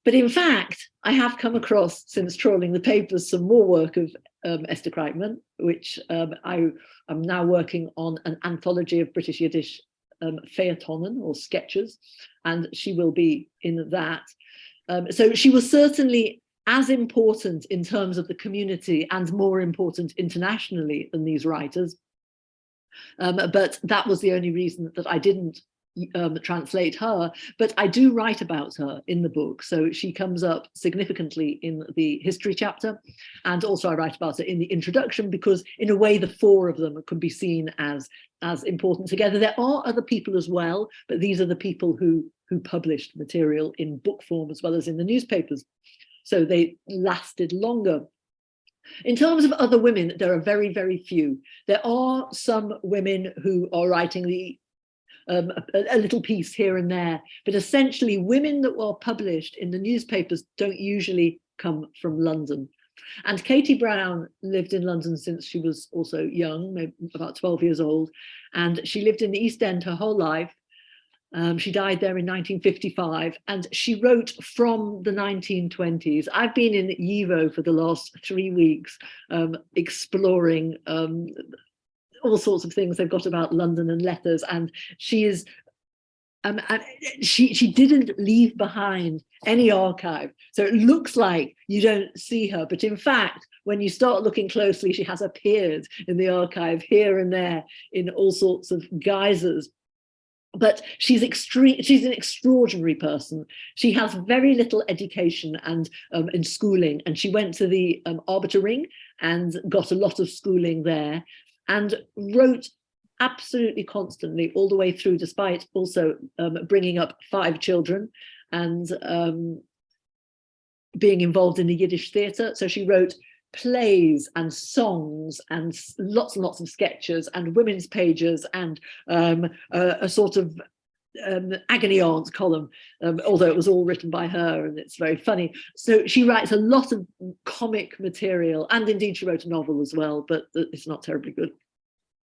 But in fact, I have come across, since trawling the papers, some more work of Esther Kreitman, which I am now working on an anthology of British Yiddish feuilletonen or sketches, and she will be in that. So she was certainly as important in terms of the community and more important internationally than these writers. But that was the only reason that I didn't translate her, but I do write about her in the book. So she comes up significantly in the history chapter, and also I write about her in the introduction, because in a way the four of them could be seen as important together. There are other people as well, but these are the people who published material in book form as well as in the newspapers. So they lasted longer. In terms of other women, there are very, very few. There are some women who are writing a little piece here and there, but essentially women that were published in the newspapers don't usually come from London. And Katie Brown lived in London since she was also young, maybe about 12 years old, and she lived in the East End her whole life. She died there in 1955, and she wrote from the 1920s. I've been in YIVO for the last 3 weeks, exploring all sorts of things they've got about London and letters, and she is she didn't leave behind any archive, so it looks like you don't see her, but in fact when you start looking closely, she has appeared in the archive here and there in all sorts of guises. But she's an extraordinary person. She has very little education and in schooling, and she went to the Arbiter Ring and got a lot of schooling there, and wrote absolutely constantly all the way through, despite also bringing up 5 children and being involved in the Yiddish theatre. So she wrote plays and songs and lots and lots of sketches and women's pages and a sort of agony aunt column, although it was all written by her and it's very funny. So she writes a lot of comic material, and indeed she wrote a novel as well, but it's not terribly good.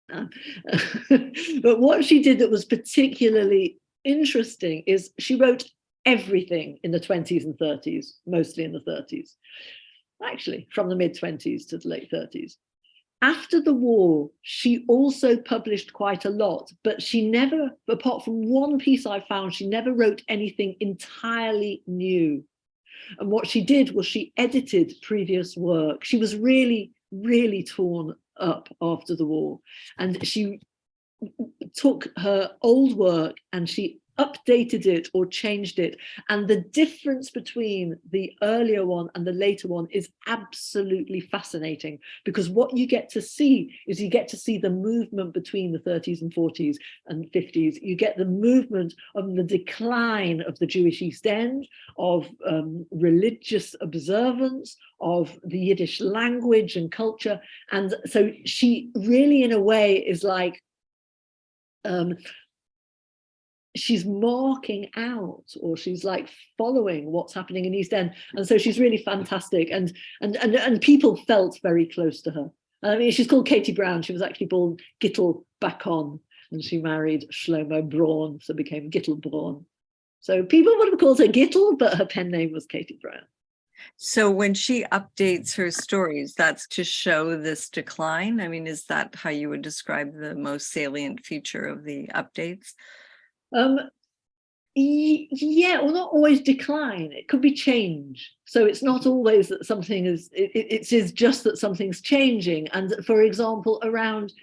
But what she did that was particularly interesting is she wrote everything in the 20s and 30s, mostly in the 30s. Actually, from the mid-20s to the late 30s. After the war, she also published quite a lot, but she never, apart from one piece I found, she never wrote anything entirely new. And what she did was she edited previous work. She was really, really torn up after the war. And she took her old work and she updated it or changed it, and the difference between the earlier one and the later one is absolutely fascinating, because what you get to see is you get to see the movement between the 30s and 40s and 50s. You get the movement of the decline of the Jewish East End, of religious observance, of the Yiddish language and culture. And so she really, in a way, is like she's marking out, or she's like following what's happening in East End. And so she's really fantastic, and people felt very close to her. I mean, she's called Katie Brown. She was actually born Gittel Bakon, and she married Shlomo Braun, so became Gittel Braun. So people would have called her Gittel, but her pen name was Katie Brown. So when she updates her stories, that's to show this decline? I mean, is that how you would describe the most salient feature of the updates? Yeah, or not always decline. It could be change. So it's not always that something is, it is just that something's changing. And for example, around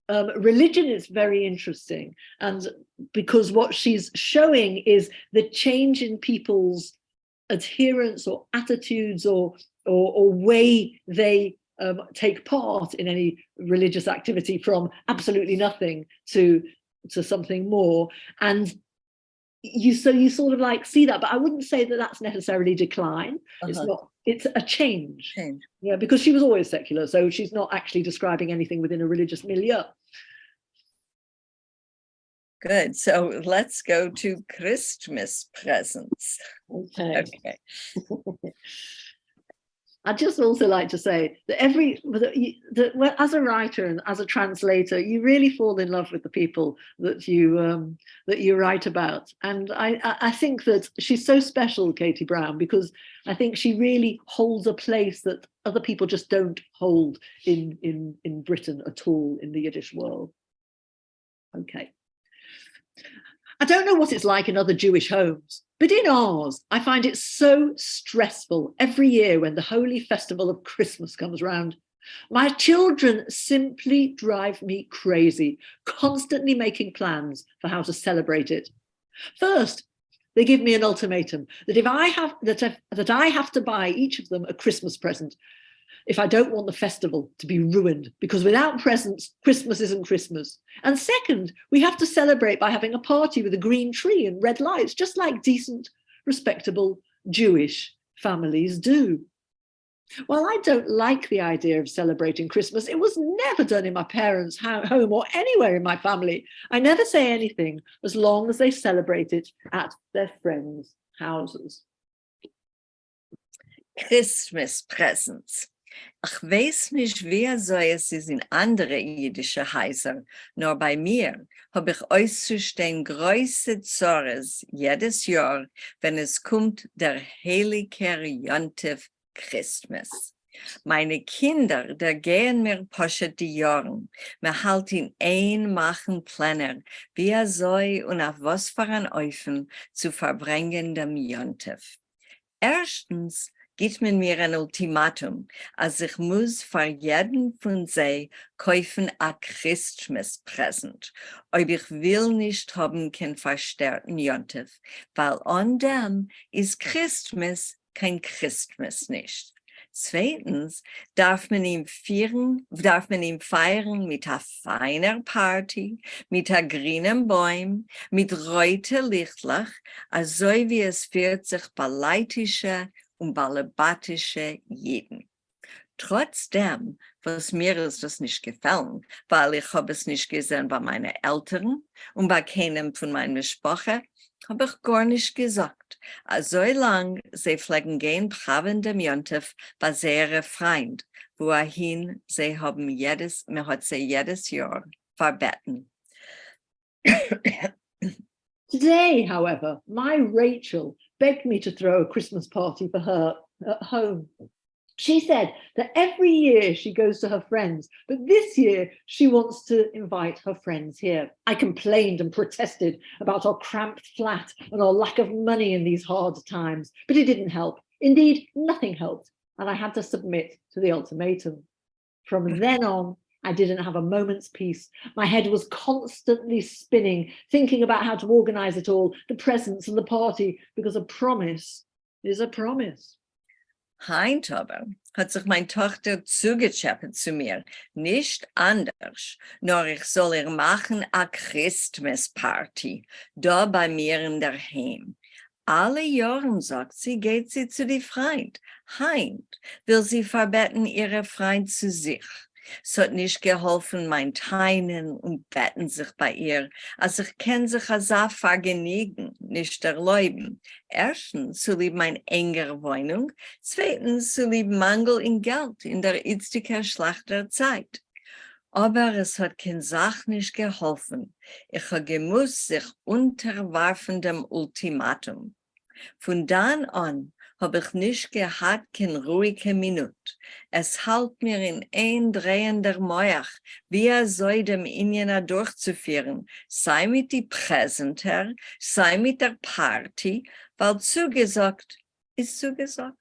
religion, it's very interesting. And because what she's showing is the change in people's adherence or attitudes or way they take part in any religious activity, from absolutely nothing to something more. And you sort of like see that, but I wouldn't say that that's necessarily decline. It's not, it's a change. Yeah, because she was always secular, so she's not actually describing anything within a religious milieu. Good. So let's go to Christmas presents. Okay. Okay. I'd just also like to say that as a writer and as a translator, you really fall in love with the people that you write about. And I think that she's so special, Katie Brown, because I think she really holds a place that other people just don't hold in Britain at all, in the Yiddish world. Okay. I don't know what it's like in other Jewish homes, but in ours, I find it so stressful every year when the holy festival of Christmas comes round. My children simply drive me crazy, constantly making plans for how to celebrate it. First, they give me an ultimatum that if I have to buy each of them a Christmas present if I don't want the festival to be ruined, because without presents, Christmas isn't Christmas. And second, we have to celebrate by having a party with a green tree and red lights, just like decent, respectable Jewish families do. While I don't like the idea of celebrating Christmas, it was never done in my parents' home or anywhere in my family. I never say anything as long as they celebrate it at their friends' houses. Christmas presents. Ich weiß nicht, wer so es ist in andere jüdische Häuser, nur bei mir habe ich auszustehen große Zorres jedes Jahr, wenn es kommt der heilige Jontef Christmas. Meine Kinder, da gehen mir poschet die Jahren. Wir halten machen Pläne, wie soll und auf was für ein Eufen zu verbringen dem Jontef. Erstens gibt man mir ein Ultimatum, als ich muss für jeden von sie kaufen a Christmas present, ob ich will nicht haben kein verstärkten Jontef, weil an dem ist Christmas kein Christmas nicht. Zweitens darf man ihn feiern mit einer feiner Party, mit einem grünen Baum, mit roten Lichtlach, also wie es für sich balleitische und balabatische Jeden. Trotzdem, was mir ist das nicht gefallen, weil ich habe es nicht gesehen bei meinen Eltern und bei keinem von meinen Sprache, habe ich gar nicht gesagt. So lang sie pflegen gehen braven dem Jontef bei ihre Freund, wohin sie haben jedes Jahr verbeten. Today, however, my Rachel begged me to throw a Christmas party for her at home. She said that every year she goes to her friends, but this year she wants to invite her friends here. I complained and protested about our cramped flat and our lack of money in these hard times, but it didn't help. Indeed, nothing helped, and I had to submit to the ultimatum. From then on, I didn't have a moment's peace. My head was constantly spinning, thinking about how to organize it all, the presents and the party, because a promise is a promise. Heint aber hat sich meine Tochter zugechappet zu mir, nicht anders, nur ich soll ihr machen a Christmas Party, da bei mir in der Heim. Alle Jahren, sagt sie, geht sie zu die Freund. Heint will sie verbeten ihre Freund zu sich. Es hat nicht geholfen, mein Teinen und betten sich bei ihr, als ich kann sich als vergnügen, nicht erlauben. Erstens, zu lieb mein enger Wohnung, zweitens, zu lieb Mangel in Geld in der jetzigen schlechter Zeit. Aber es hat keine Sache nicht geholfen. Ich habe gemusst sich unterwerfen dem Ultimatum. Von dann an hab ich nicht gehabt kein ruhige Minut. Es halt mir in ein drehender Meuch, wie soll dem Indiener durchzuführen, sei mit die Präsenter, sei mit der Party, weil zugesagt ist zugesagt.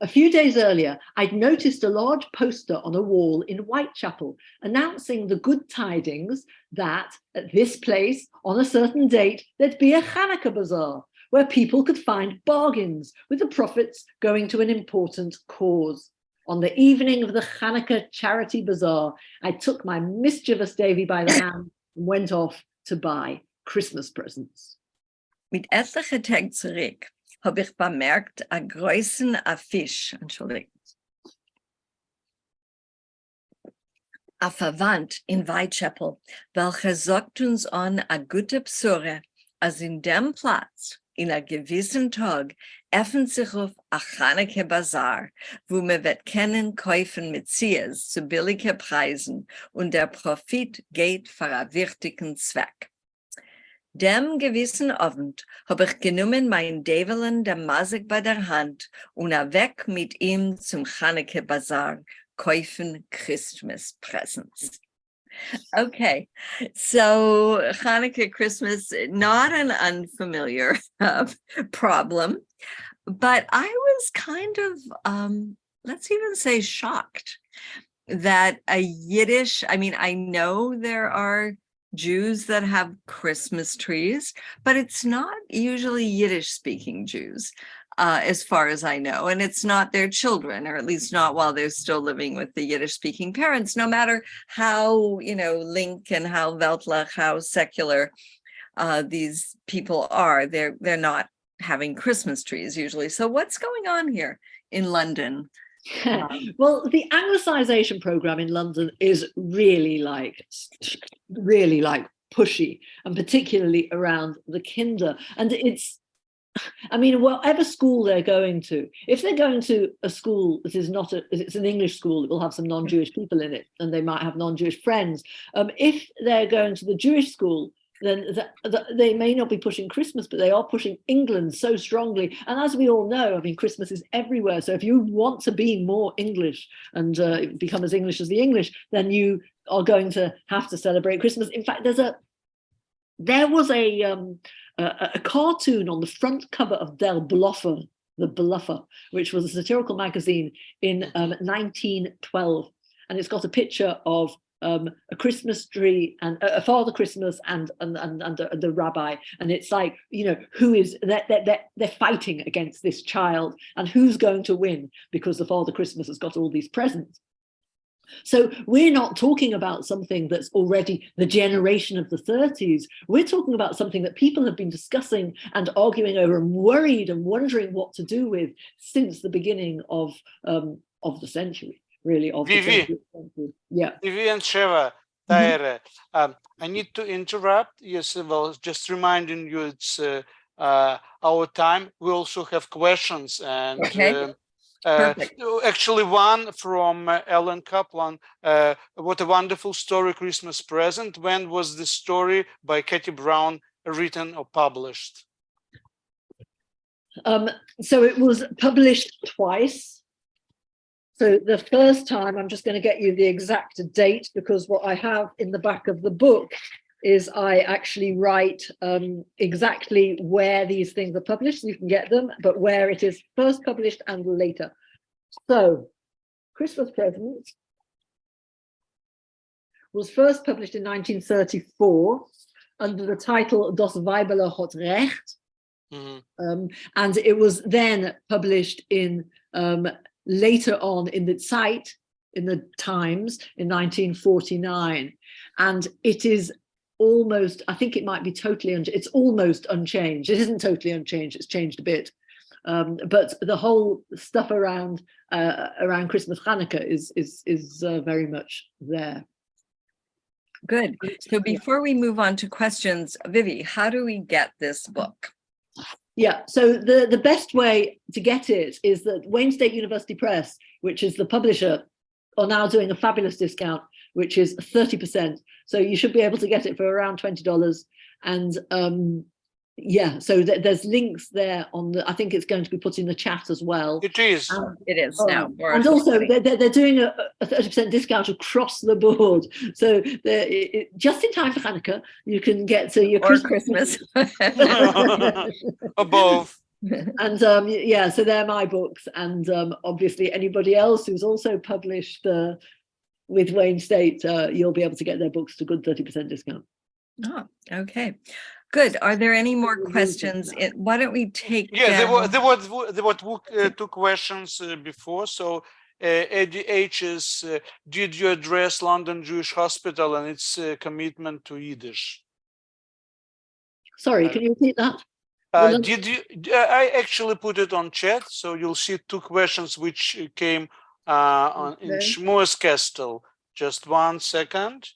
A few days earlier, I'd noticed a large poster on a wall in Whitechapel announcing the good tidings that at this place, on a certain date, there'd be a Hanukkah bazaar where people could find bargains with the profits going to an important cause. On the evening of the Hanukkah charity bazaar, I took my mischievous Davy by the hand and went off to buy Christmas presents. Mit etliche Tagen zurück habe ich bemerkt, a größen Affiche, entschuldigt, a Verwandt in Whitechapel, welcher sagt uns an a gute Psore, als in dem Platz, in a gewissen Tag, öffnet sich auf a Chaneke Bazaar, wo man wird kennen, kaufen mit Ziers zu billigen Preisen und der Profit geht für a wichtigen Zweck. Dem gewissen Abend habe ich genommen mein Develen der Masik bei der Hand und weg mit ihm zum Chaneke Bazaar kaufen Christmas presents. Okay, so Hanukkah Christmas, not an unfamiliar problem, but I was kind of, let's even say shocked that a Yiddish, I mean, I know there are Jews that have Christmas trees, but it's not usually Yiddish-speaking Jews, as far as I know, and it's not their children, or at least not while they're still living with the Yiddish-speaking parents, no matter how, link and how weltlich, how secular these people are, they're not having Christmas trees usually. So what's going on here in London? Well, the Anglicization program in London is really pushy, and particularly around the kinder. And whatever school they're going to, if they're going to a school that is not it's an English school, it will have some non-Jewish people in it, and they might have non-Jewish friends. If they're going to the Jewish school, then they may not be pushing Christmas, but they are pushing England so strongly. And as we all know, Christmas is everywhere. So if you want to be more English and become as English as the English, then you are going to have to celebrate Christmas. In fact, there was a cartoon on the front cover of Der Bluffer, The Bluffer, which was a satirical magazine in 1912. And it's got a picture of a Christmas tree and a Father Christmas and the rabbi, and it's like, who is they're fighting against this child, and who's going to win because the Father Christmas has got all these presents. So we're not talking about something that's already the generation of the 30s. We're talking about something that people have been discussing and arguing over and worried and wondering what to do with since the beginning of the century. Really, of Vivi. Yeah. Vivi and Sheva, I need to interrupt. Yes, well, just reminding you, it's our time. We also have questions, and Okay. Actually, one from Ellen Kaplan. What a wonderful story, Christmas present. When was this story by Katie Brown written or published? So it was published twice. So the first time, I'm just going to get you the exact date, because what I have in the back of the book is I actually write exactly where these things are published, so you can get them, but where it is first published and later. So Christmas Present was first published in 1934 under the title Das Weibele hat Recht. And it was then published in later on in the Zeit, in the Times, in 1949, and it is almost, I think it might be totally, it's almost unchanged. It isn't totally unchanged, it's changed a bit, but the whole stuff around Christmas, Hanukkah is very much there. Good. So before we move on to questions, Vivi, how do we get this book? Yeah, so the best way to get it is that Wayne State University Press, which is the publisher, are now doing a fabulous discount, which is 30%. So you should be able to get it for around $20. And yeah, so there's links there on the, I think it's going to be put in the chat as well. It is. It is now. And also they're doing a 30% discount across the board. So just in time for Hanukkah, you can get to your Christmas. Above. And yeah, so they're my books. And obviously anybody else who's also published with Wayne State, you'll be able to get their books to good 30% discount. Oh, okay. Good. Are there any more questions? Why don't we take? Yeah, there were two questions before. So Eddie H is, did you address London Jewish Hospital and its commitment to Yiddish? Sorry, can you repeat that? Did you? I actually put it on chat, so you'll see two questions which came in Shmuel's Castle. Just 1 second,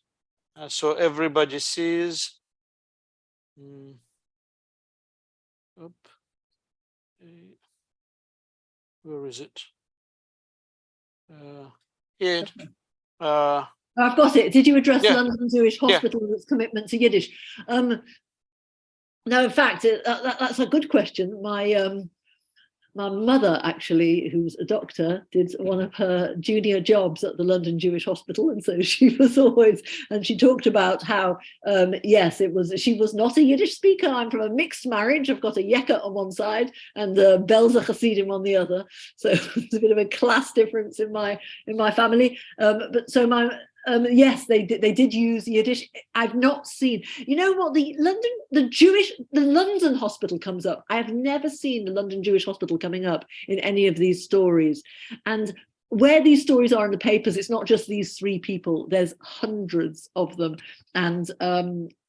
so everybody sees. Where is it? Here. I've got it. Did you address London Jewish Hospital and its commitment to Yiddish? No, in fact, that's a good question. My mother, actually, who's a doctor, did one of her junior jobs at the London Jewish Hospital, and so she was always, and she talked about how, yes, she was not a Yiddish speaker. I'm from a mixed marriage. I've got a Yekka on one side and Belzer Hasidim on the other. So there's a bit of a class difference in my family. But so yes, they did use Yiddish. I've not seen, you know what, the London Hospital comes up. I have never seen the London Jewish Hospital coming up in any of these stories. And where these stories are in the papers, it's not just these 3 people, there's hundreds of them. And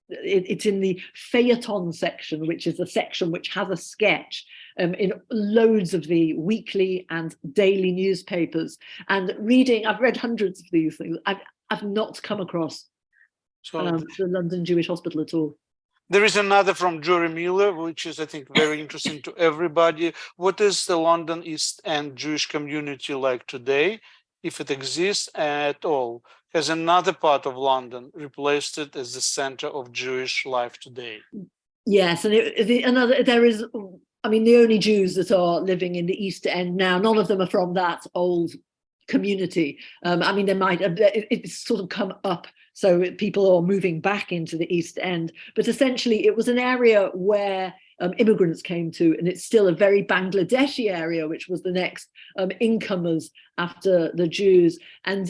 it's in the feuilleton section, which is a section which has a sketch in loads of the weekly and daily newspapers. And I've read hundreds of these things. I've not come across the London Jewish Hospital at all. There is another from Jory Miller, which is, I think, very interesting to everybody. What is the London East End Jewish community like today, if it exists at all? Has another part of London replaced it as the center of Jewish life today? Yes, and there is, I mean, the only Jews that are living in the East End now, none of them are from that old community. I mean, it's sort of come up, so people are moving back into the East End, but essentially it was an area where immigrants came to, and it's still a very Bangladeshi area, which was the next incomers after the Jews. And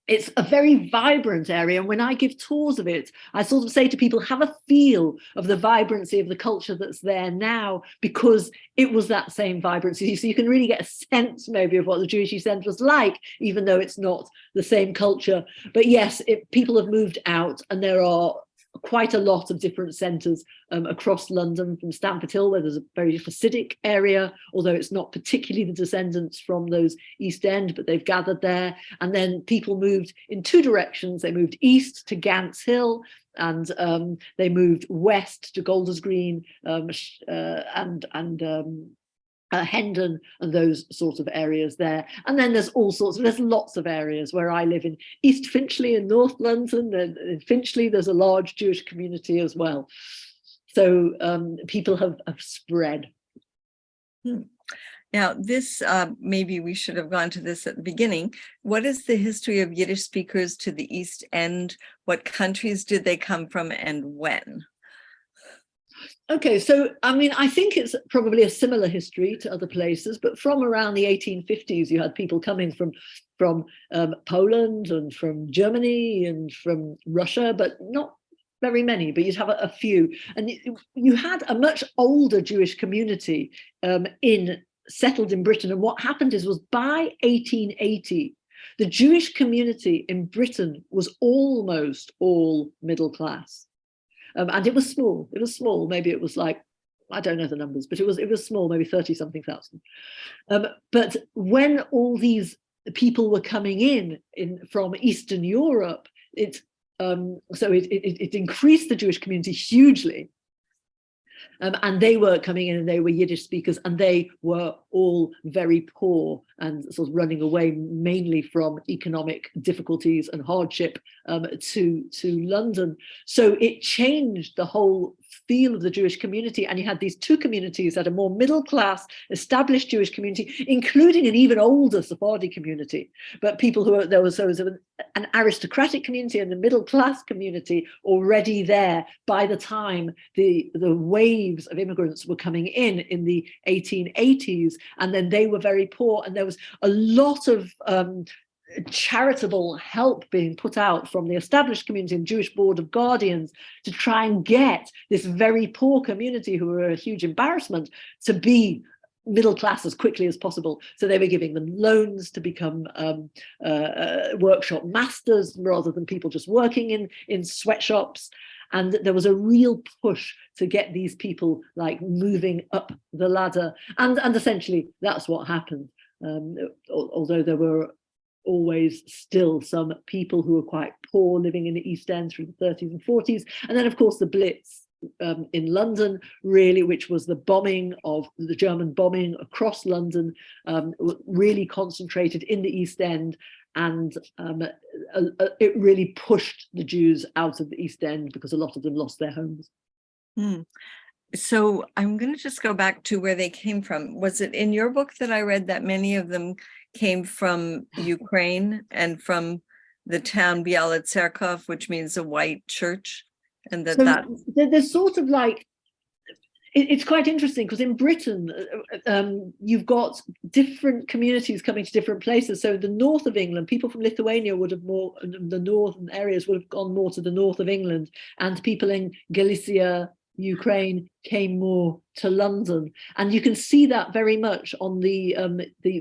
it's a very vibrant area, and when I give tours of it, I sort of say to people, have a feel of the vibrancy of the culture that's there now, because it was that same vibrancy. So you can really get a sense maybe of what the Jewish East End was like, even though it's not the same culture. But yes, people have moved out, and there are quite a lot of different centres across London, from Stamford Hill, where there's a very Hasidic area, although it's not particularly the descendants from those East End, but they've gathered there. And then people moved in 2 directions. They moved east to Gants Hill, and they moved west to Golders Green and Hendon and those sorts of areas there. And then there's lots of areas where I live in East Finchley in North London. And in Finchley, there's a large Jewish community as well. So people have spread. Now, this, maybe we should have gone to this at the beginning. What is the history of Yiddish speakers to the East End? What countries did they come from, and when? Okay, so I mean, I think it's probably a similar history to other places, but from around the 1850s, you had people coming from Poland and from Germany and from Russia, but not very many, but you'd have a few. And you had a much older Jewish community settled in Britain. And what happened was by 1880, the Jewish community in Britain was almost all middle class. And it was small. It was small. Maybe it was like, I don't know the numbers, but it was small, maybe 30-something thousand. But when all these people were coming in from Eastern Europe, it increased the Jewish community hugely. And they were coming in, and they were Yiddish speakers, and they were all very poor and sort of running away mainly from economic difficulties and hardship to London. So it changed the whole feel of the Jewish community. And you had these two communities that are more middle class, established Jewish community, including an even older Sephardi community. But people who there was an aristocratic community and the middle class community already there by the time the waves of immigrants were coming in the 1880s, and then they were very poor, and there was a lot of charitable help being put out from the established community and Jewish Board of Guardians to try and get this very poor community, who were a huge embarrassment, to be middle class as quickly as possible. So they were giving them loans to become workshop masters rather than people just working in sweatshops. And there was a real push to get these people like moving up the ladder. And essentially that's what happened. Although there were always still some people who were quite poor living in the East End through the 30s and 40s. And then, of course, the Blitz in London, really, which was the bombing of the German bombing across London, really concentrated in the East End. And it really pushed the Jews out of the East End because a lot of them lost their homes. So I'm going to just go back to where they came from. Was it in your book that I read that many of them came from Ukraine and from the town Biala Tserkov, which means a white church? And there's sort of like, it's quite interesting because in Britain, you've got different communities coming to different places. So the north of England, people from Lithuania would have more, the northern areas would have gone more to the north of England, and people in Galicia, Ukraine, came more to London. And you can see that very much on the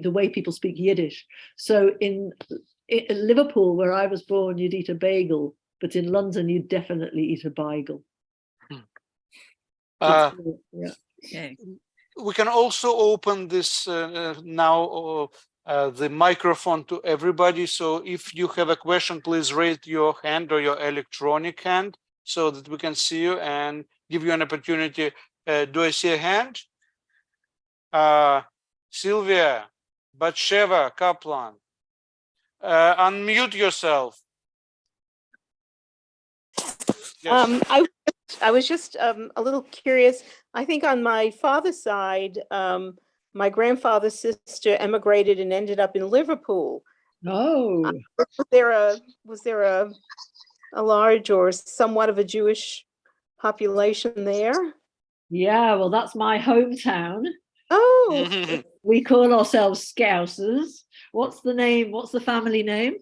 way people speak Yiddish. So in Liverpool, where I was born, you'd eat a bagel, but in London, you'd definitely eat a beigel. Okay. We can also open this now, the microphone to everybody. So if you have a question, please raise your hand or your electronic hand so that we can see you and give you an opportunity. Do I see a hand? Sylvia, Batsheva, Kaplan. Unmute yourself. Yes. I was just a little curious. I think on my father's side, my grandfather's sister emigrated and ended up in Liverpool. Oh. Was there a large or somewhat of a Jewish population there? Yeah, well, that's my hometown. Oh. We call ourselves Scousers. What's the name? What's the family name?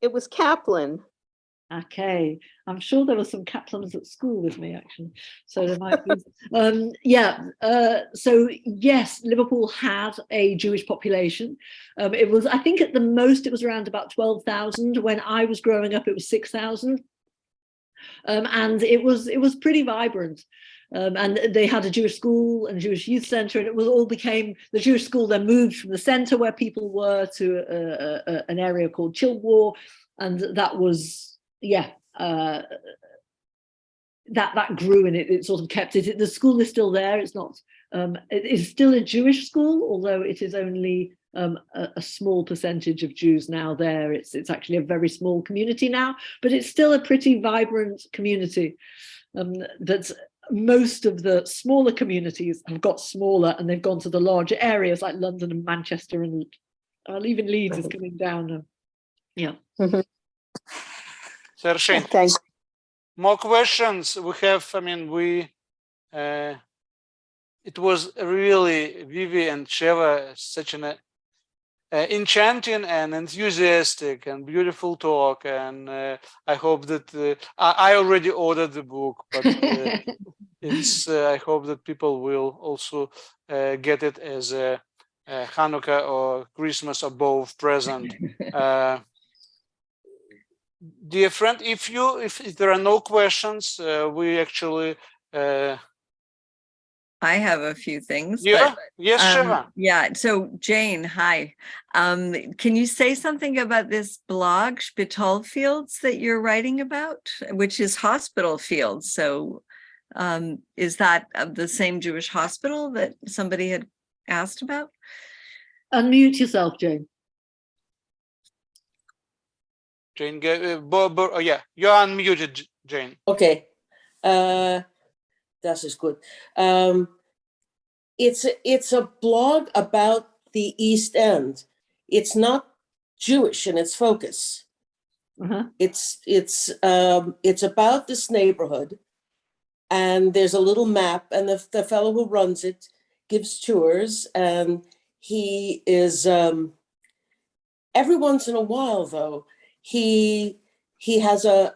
It was Kaplan. Okay, I'm sure there were some Kaplans at school with me, actually. So there might be. So yes, Liverpool had a Jewish population. It was, I think, at the most, it was around about 12,000. When I was growing up, it was 6,000, and it was pretty vibrant. And they had a Jewish school and Jewish youth center, and it was all became the Jewish school. Then moved from the center where people were to an area called Chilwell, and that was. Yeah, that grew, and it sort of kept it. The school is still there. It's not. It is still a Jewish school, although it is only a small percentage of Jews now there. It's actually a very small community now, but it's still a pretty vibrant community. That's most of the smaller communities have got smaller, and they've gone to the larger areas like London and Manchester, and even Leeds is coming down. Yeah. Thanks. More questions we have. I mean, it was really Vivi and Sheva such an enchanting and enthusiastic and beautiful talk, and I hope that I already ordered the book, but it's I hope that people will also get it as a Hanukkah or Christmas or both present. Dear friend, if there are no questions, we actually. I have a few things. Yeah. But, yes, Sheva. Yeah. So Jane, hi. Can you say something about this blog, Spitalfields, that you're writing about, which is hospital fields? So, is that the same Jewish hospital that somebody had asked about? Unmute yourself, Jane. Jane, yeah, you're unmuted, Jane. Okay. Das ist gut. It's a blog about the East End. It's not Jewish in its focus. Uh-huh. It's about this neighborhood, and there's a little map, and the fellow who runs it gives tours, and he is every once in a while, though, he has a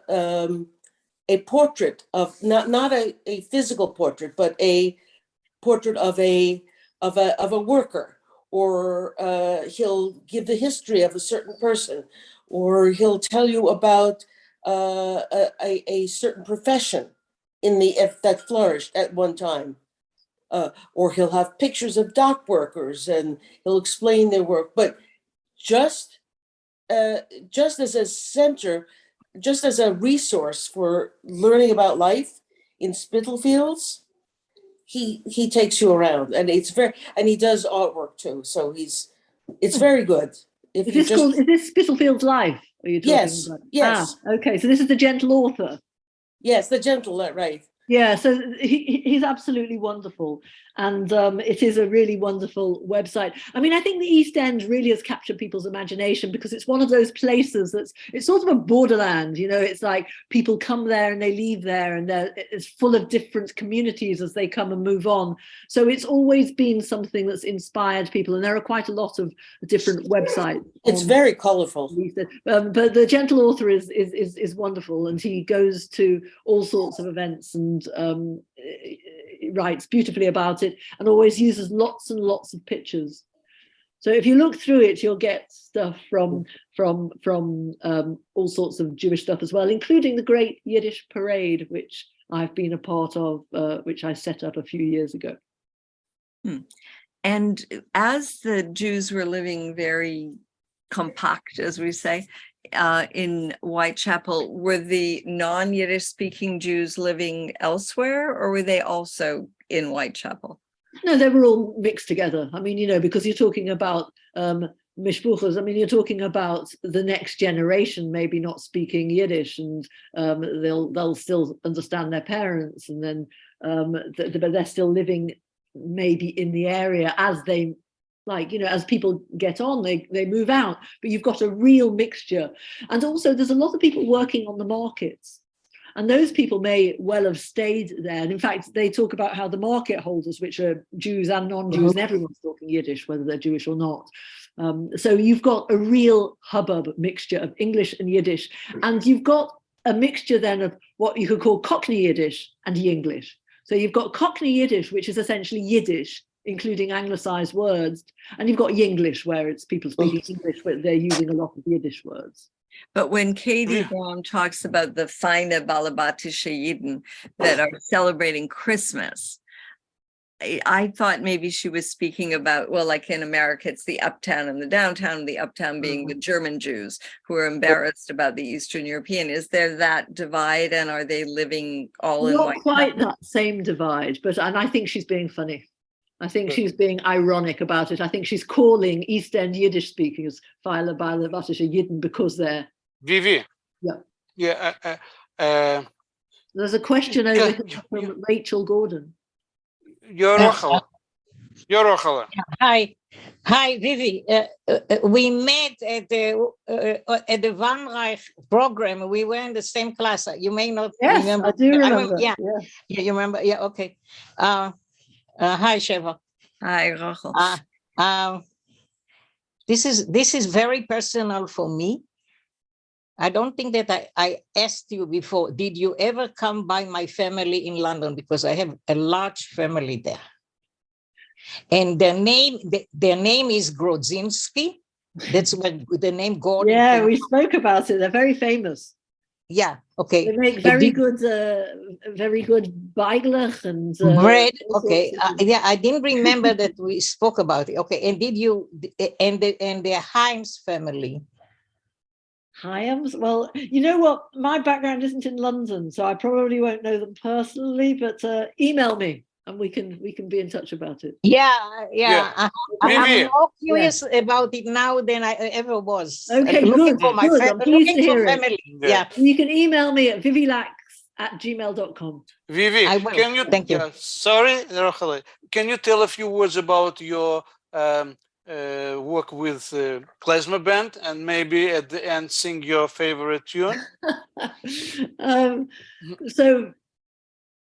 portrait of not a physical portrait, but a portrait of a worker, or he'll give the history of a certain person, or he'll tell you about a certain profession that flourished at one time, or he'll have pictures of dock workers and he'll explain their work. But just as a center, just as a resource for learning about life in Spitalfields, he takes you around, and he does artwork too. So it's very good. Is this Spitalfields Life? Are you talking Yes, about? yes. Ah, okay. So this is the gentle author. Yes, the gentle, right. Yeah, so he's absolutely wonderful. And it is a really wonderful website. I mean, I think the East End really has captured people's imagination because it's one of those places it's sort of a borderland, you know, it's like people come there and they leave there, and it's full of different communities as they come and move on. So it's always been something that's inspired people, and there are quite a lot of different websites. It's very colorful. But the gentle author is wonderful, and he goes to all sorts of events and writes beautifully about it, and always uses lots and lots of pictures. So if you look through it, you'll get stuff from all sorts of Jewish stuff as well, including the Great Yiddish Parade, which I've been a part of, which I set up a few years ago. And as the Jews were living very compact, as we say, in Whitechapel, were the non-Yiddish speaking Jews living elsewhere, or were they also in Whitechapel? No, they were all mixed together. I mean, you know, because you're talking about mishpuchas. I mean, you're talking about the next generation maybe not speaking Yiddish, and they'll still understand their parents, and then but they're still living maybe in the area as they, like, you know, as people get on, they move out. But you've got a real mixture. And also there's a lot of people working on the markets, and those people may well have stayed there. And in fact, they talk about how the market holders, which are Jews and non-Jews, and everyone's talking Yiddish, whether they're Jewish or not. So you've got a real hubbub mixture of English and Yiddish, and you've got a mixture then of what you could call Cockney Yiddish and Yinglish. So you've got Cockney Yiddish, which is essentially Yiddish, including anglicized words, and you've got Yinglish, where it's people speaking English, but they're using a lot of Yiddish words. But when Katie Baum talks about the feine Balabatische Yidden that are celebrating Christmas, I thought maybe she was speaking about, well, like in America, it's the uptown and the downtown, the uptown being the German Jews who are embarrassed about the Eastern European. Is there that divide, and are they living all in Whitechapel? Not quite that same divide, and I think she's being funny. I think she's being ironic about it. I think she's calling East End Yiddish speakers feine Balabatische Yidden because they're... Vivi. Yeah. There's a question over here from Rachel Gordon. Yorochel. Hi, Vivi. We met at the Van Reich program. We were in the same class. You may not remember. I do remember. Yeah, you remember. Yeah, okay. Hi, Sheva. Hi, Rachel. This is very personal for me. I don't think that I asked you before. Did you ever come by my family in London? Because I have a large family there. And their name is Grodzinski. That's where the name Gordon. Yeah, we spoke about it. They're very famous. Yeah. Okay. They make very good beiglach and bread. Okay. Yeah, I didn't remember that we spoke about it. Okay. And did you and their Himes family? Hyams? Well, you know what? My background isn't in London, so I probably won't know them personally. But email me, and we can be in touch about it. Yeah. I'm more curious about it now than I ever was. Okay, looking good. For my good. I'm pleased to hear family. it. Yeah, you can email me at Vivi Lachs @gmail.com. Vivi, I will. can you? Thank you. Yeah, sorry, Rachel. Can you tell a few words about your work with klezmer band, and maybe at the end sing your favorite tune?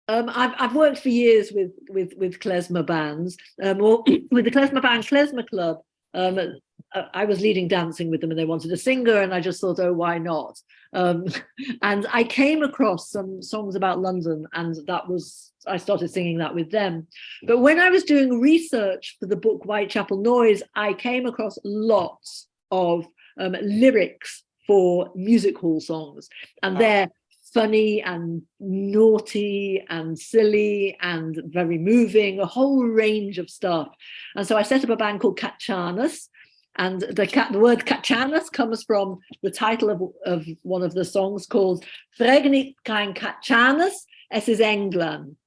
I've worked for years with klezmer bands, or with the klezmer band Klezmer Club. I was leading dancing with them, and they wanted a singer, and I just thought, oh, why not? And I came across some songs about London, and I started singing that with them. But when I was doing research for the book Whitechapel Noise, I came across lots of lyrics for music hall songs, and they're funny and naughty and silly and very moving, a whole range of stuff. And so I set up a band called Katchanas, and the word Katchanas comes from the title of one of the songs called Frag nicht kein Katchanas, es ist England.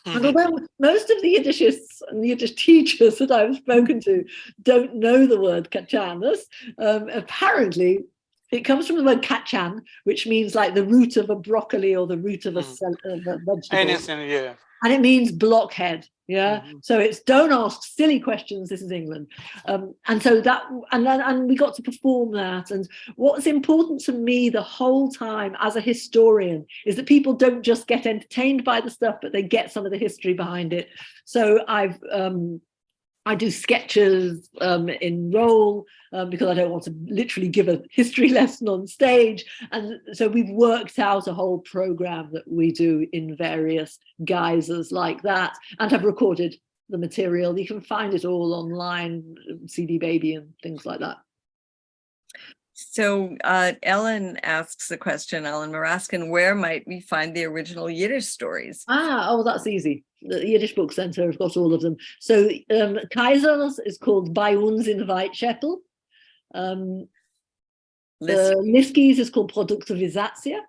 And although most of the Yiddishists and the Yiddish teachers that I've spoken to don't know the word Katchanas, apparently it comes from the word kachan, which means like the root of a broccoli or the root of a vegetable. Anything, yeah. And it means blockhead. Yeah. So it's don't ask silly questions. This is England. And so and we got to perform that. And what's important to me the whole time as a historian is that people don't just get entertained by the stuff, but they get some of the history behind it. So I do sketches in role because I don't want to literally give a history lesson on stage. And so we've worked out a whole program that we do in various guises like that, and have recorded the material. You can find it all online, CD Baby and things like that. So Ellen asks the question, Ellen Maraskin, where might we find the original Yiddish stories? That's easy. The Yiddish Book Center have got all of them. So Kaizer's is called Bei uns in Whitechapel. Lisky's is called Produktivisatia.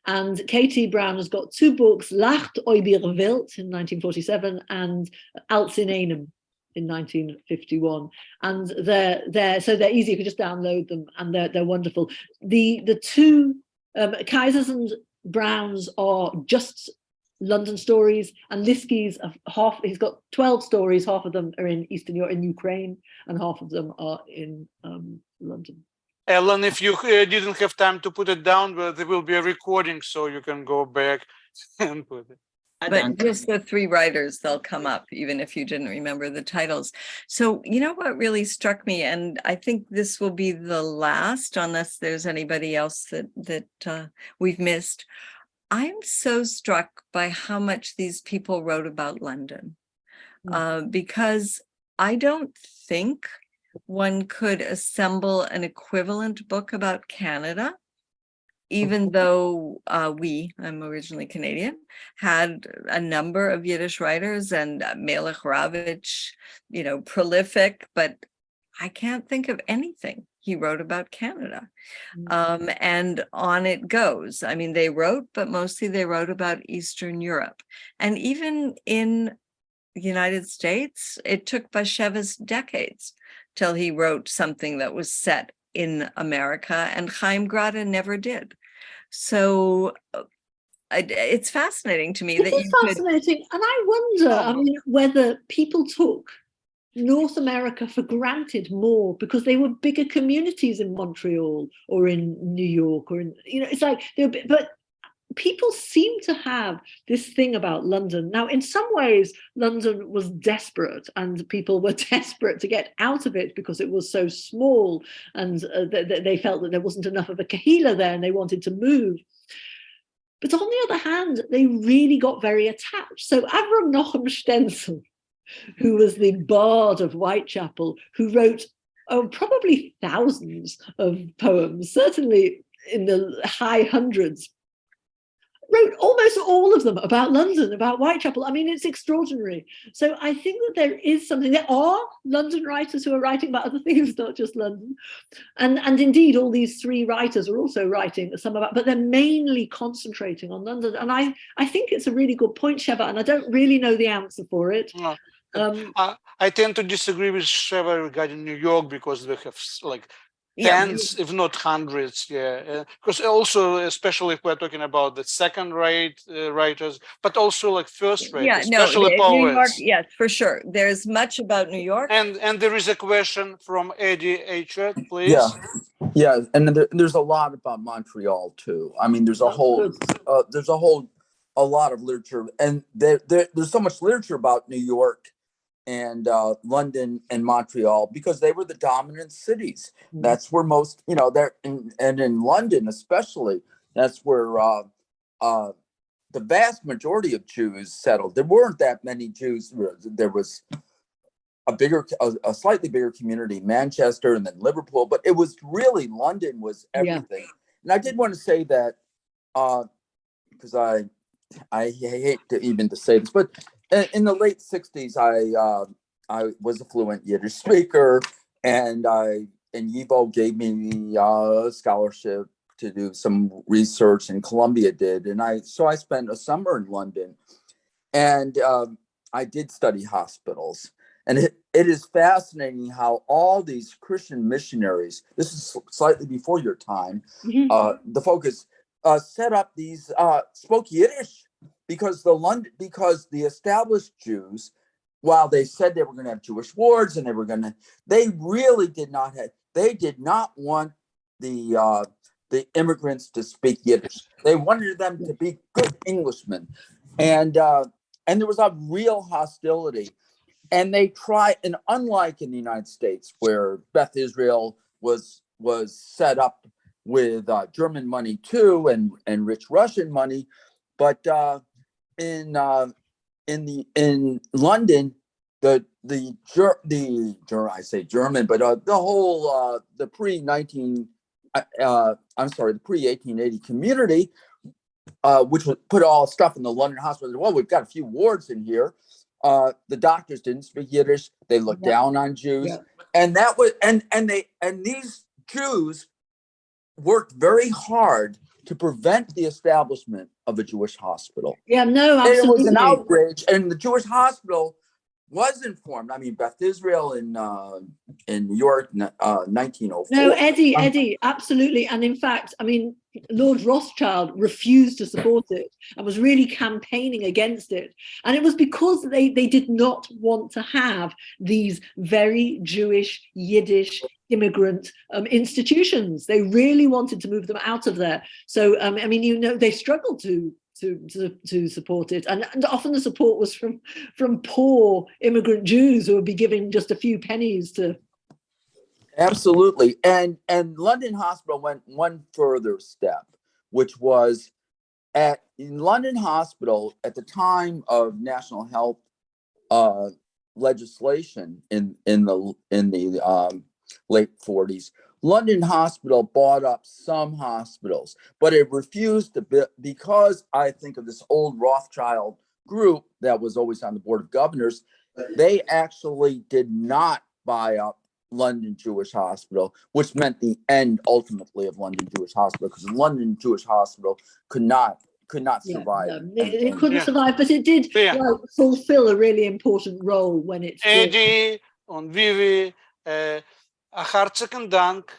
And Katie Brown has got two books, Lacht ob ihr wilt in 1947 and Als in einem in 1951, and they're easy. You can just download them, and they're wonderful. The two Kaizers and Browns are just London stories, and Lisky's he's got 12 stories. Half of them are in Eastern Europe, in Ukraine, and half of them are in London. Ellen, if you didn't have time to put it down, well, there will be a recording, so you can go back and put it. But just the three writers, they'll come up, even if you didn't remember the titles. So, you know what really struck me, and I think this will be the last, unless there's anybody else that we've missed. I'm so struck by how much these people wrote about London, because I don't think one could assemble an equivalent book about Canada, even though I'm originally Canadian, had a number of Yiddish writers, and Melech Ravitch, prolific, but I can't think of anything he wrote about Canada. And on it goes. I mean, they wrote, but mostly they wrote about Eastern Europe. And even in the United States, it took Bashevis decades till he wrote something that was set in America, and Chaim Grada never did. So it's fascinating to me. Fascinating. And I wonder, whether people took North America for granted more because they were bigger communities in Montreal or in New York, or it's like, but people seem to have this thing about London. Now, in some ways, London was desperate, and people were desperate to get out of it because it was so small, and they felt that there wasn't enough of a kahila there, and they wanted to move. But on the other hand, they really got very attached. So Avram Nochem Stenzel, who was the bard of Whitechapel, who wrote probably thousands of poems, certainly in the high hundreds, wrote almost all of them about London, about Whitechapel. I mean, it's extraordinary. So I think that there is something. There are London writers who are writing about other things, not just London. And indeed, all these three writers are also writing some about, but they're mainly concentrating on London. And I think it's a really good point, Sheva, and I don't really know the answer for it. I tend to disagree with Sheva regarding New York, because they have tens, if not hundreds, because also, especially if we're talking about the second-rate writers, but also like first-rate, especially New York, poets. yes, for sure. There's much about New York. And there is a question from Eddie H. Please. Yeah, and there's a lot about Montreal too. I mean, there's a whole lot of literature, and there's so much literature about New York and London and Montreal because they were the dominant cities. That's where most, and in London especially, that's where the vast majority of Jews settled. There weren't that many Jews. There was a slightly bigger community, Manchester and then Liverpool, but it was really London was everything. And I did want to say that because I hate to say this, but in the late 60s, I was a fluent Yiddish speaker, and YIVO gave me a scholarship to do some research, and Columbia did, and so I spent a summer in London, and I did study hospitals, and it is fascinating how all these Christian missionaries, this is slightly before your time, the focus set up these spoke Yiddish. Because the established Jews, while they said they were going to have Jewish wards and they really did not want the immigrants to speak Yiddish. They wanted them to be good Englishmen, and there was a real hostility. And they tried, and unlike in the United States, where Beth Israel was set up with German money too, and rich Russian money, but in London, the I say German, but the whole the pre-1880 community, which would put all stuff in the London hospital. Well, we've got a few wards in here. The doctors didn't speak Yiddish. They looked down on Jews, and that was and these Jews worked very hard to prevent the establishment of a Jewish hospital. Absolutely. It was an outrage, and the Jewish hospital was informed. I mean, Beth Israel in New York, 1904. No, Eddie, absolutely. And in fact, I mean, Lord Rothschild refused to support it and was really campaigning against it. And it was because they did not want to have these very Jewish, Yiddish immigrant institutions. They really wanted to move them out of there. So, I mean, they struggled to support it, and often the support was from poor immigrant Jews who would be giving just a few pennies to. Absolutely, and London Hospital went one further step, which was in London Hospital at the time of national health legislation in the late 40s. London Hospital bought up some hospitals, but it refused to because I think of this old Rothschild group that was always on the Board of Governors. They actually did not buy up London Jewish Hospital, which meant the end ultimately of London Jewish Hospital, because London Jewish Hospital could not survive. No, it couldn't survive, but it did fulfill a really important role when it. Eddie and Vivi, a hartstikke Dank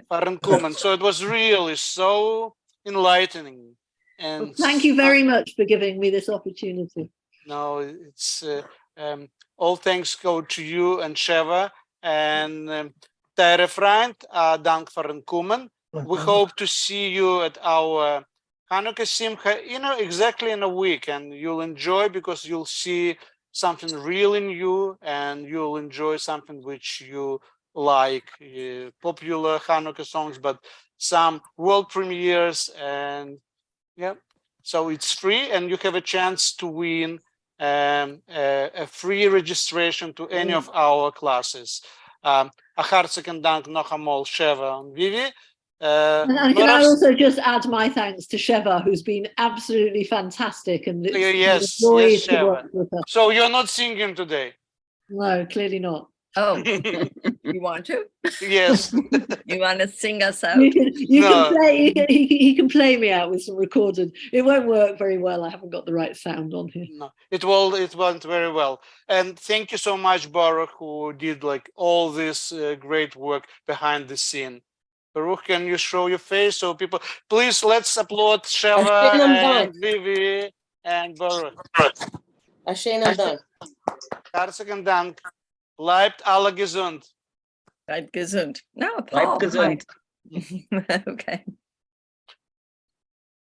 for kommen. So it was really so enlightening. And thank you very much for giving me this opportunity. No, it's all thanks go to you and Sheva and Tere Freund. Dank for kommen. We hope to see you at our Hanukkah Simcha, exactly in a week, and you'll enjoy because you'll see something real in you, and you'll enjoy something which you like, popular Hanukkah songs, but some world premieres, and so it's free, and you have a chance to win a free registration to any of our classes. A hartstikke Dank noch einmal, Sheva and Vivi. And can I also just add my thanks to Sheva, who's been absolutely fantastic, and yes, Sheva. So you're not singing today? No, clearly not. Oh, you want to? Yes. You want to sing us out? He can play me out with some recorded. It won't work very well. I haven't got the right sound on here. No, it went very well. And thank you so much, Baruch, who did all this great work behind the scene. Baruch, can you show your face so people, please, let's applaud Sheva Ashkenam and Dank. Vivi and Baruch. Ashkenam Dank. Herzlichen Dank. Bleibt alle gesund. Bleibt gesund. No, Bleibt Paul. gesund. Hi. Okay.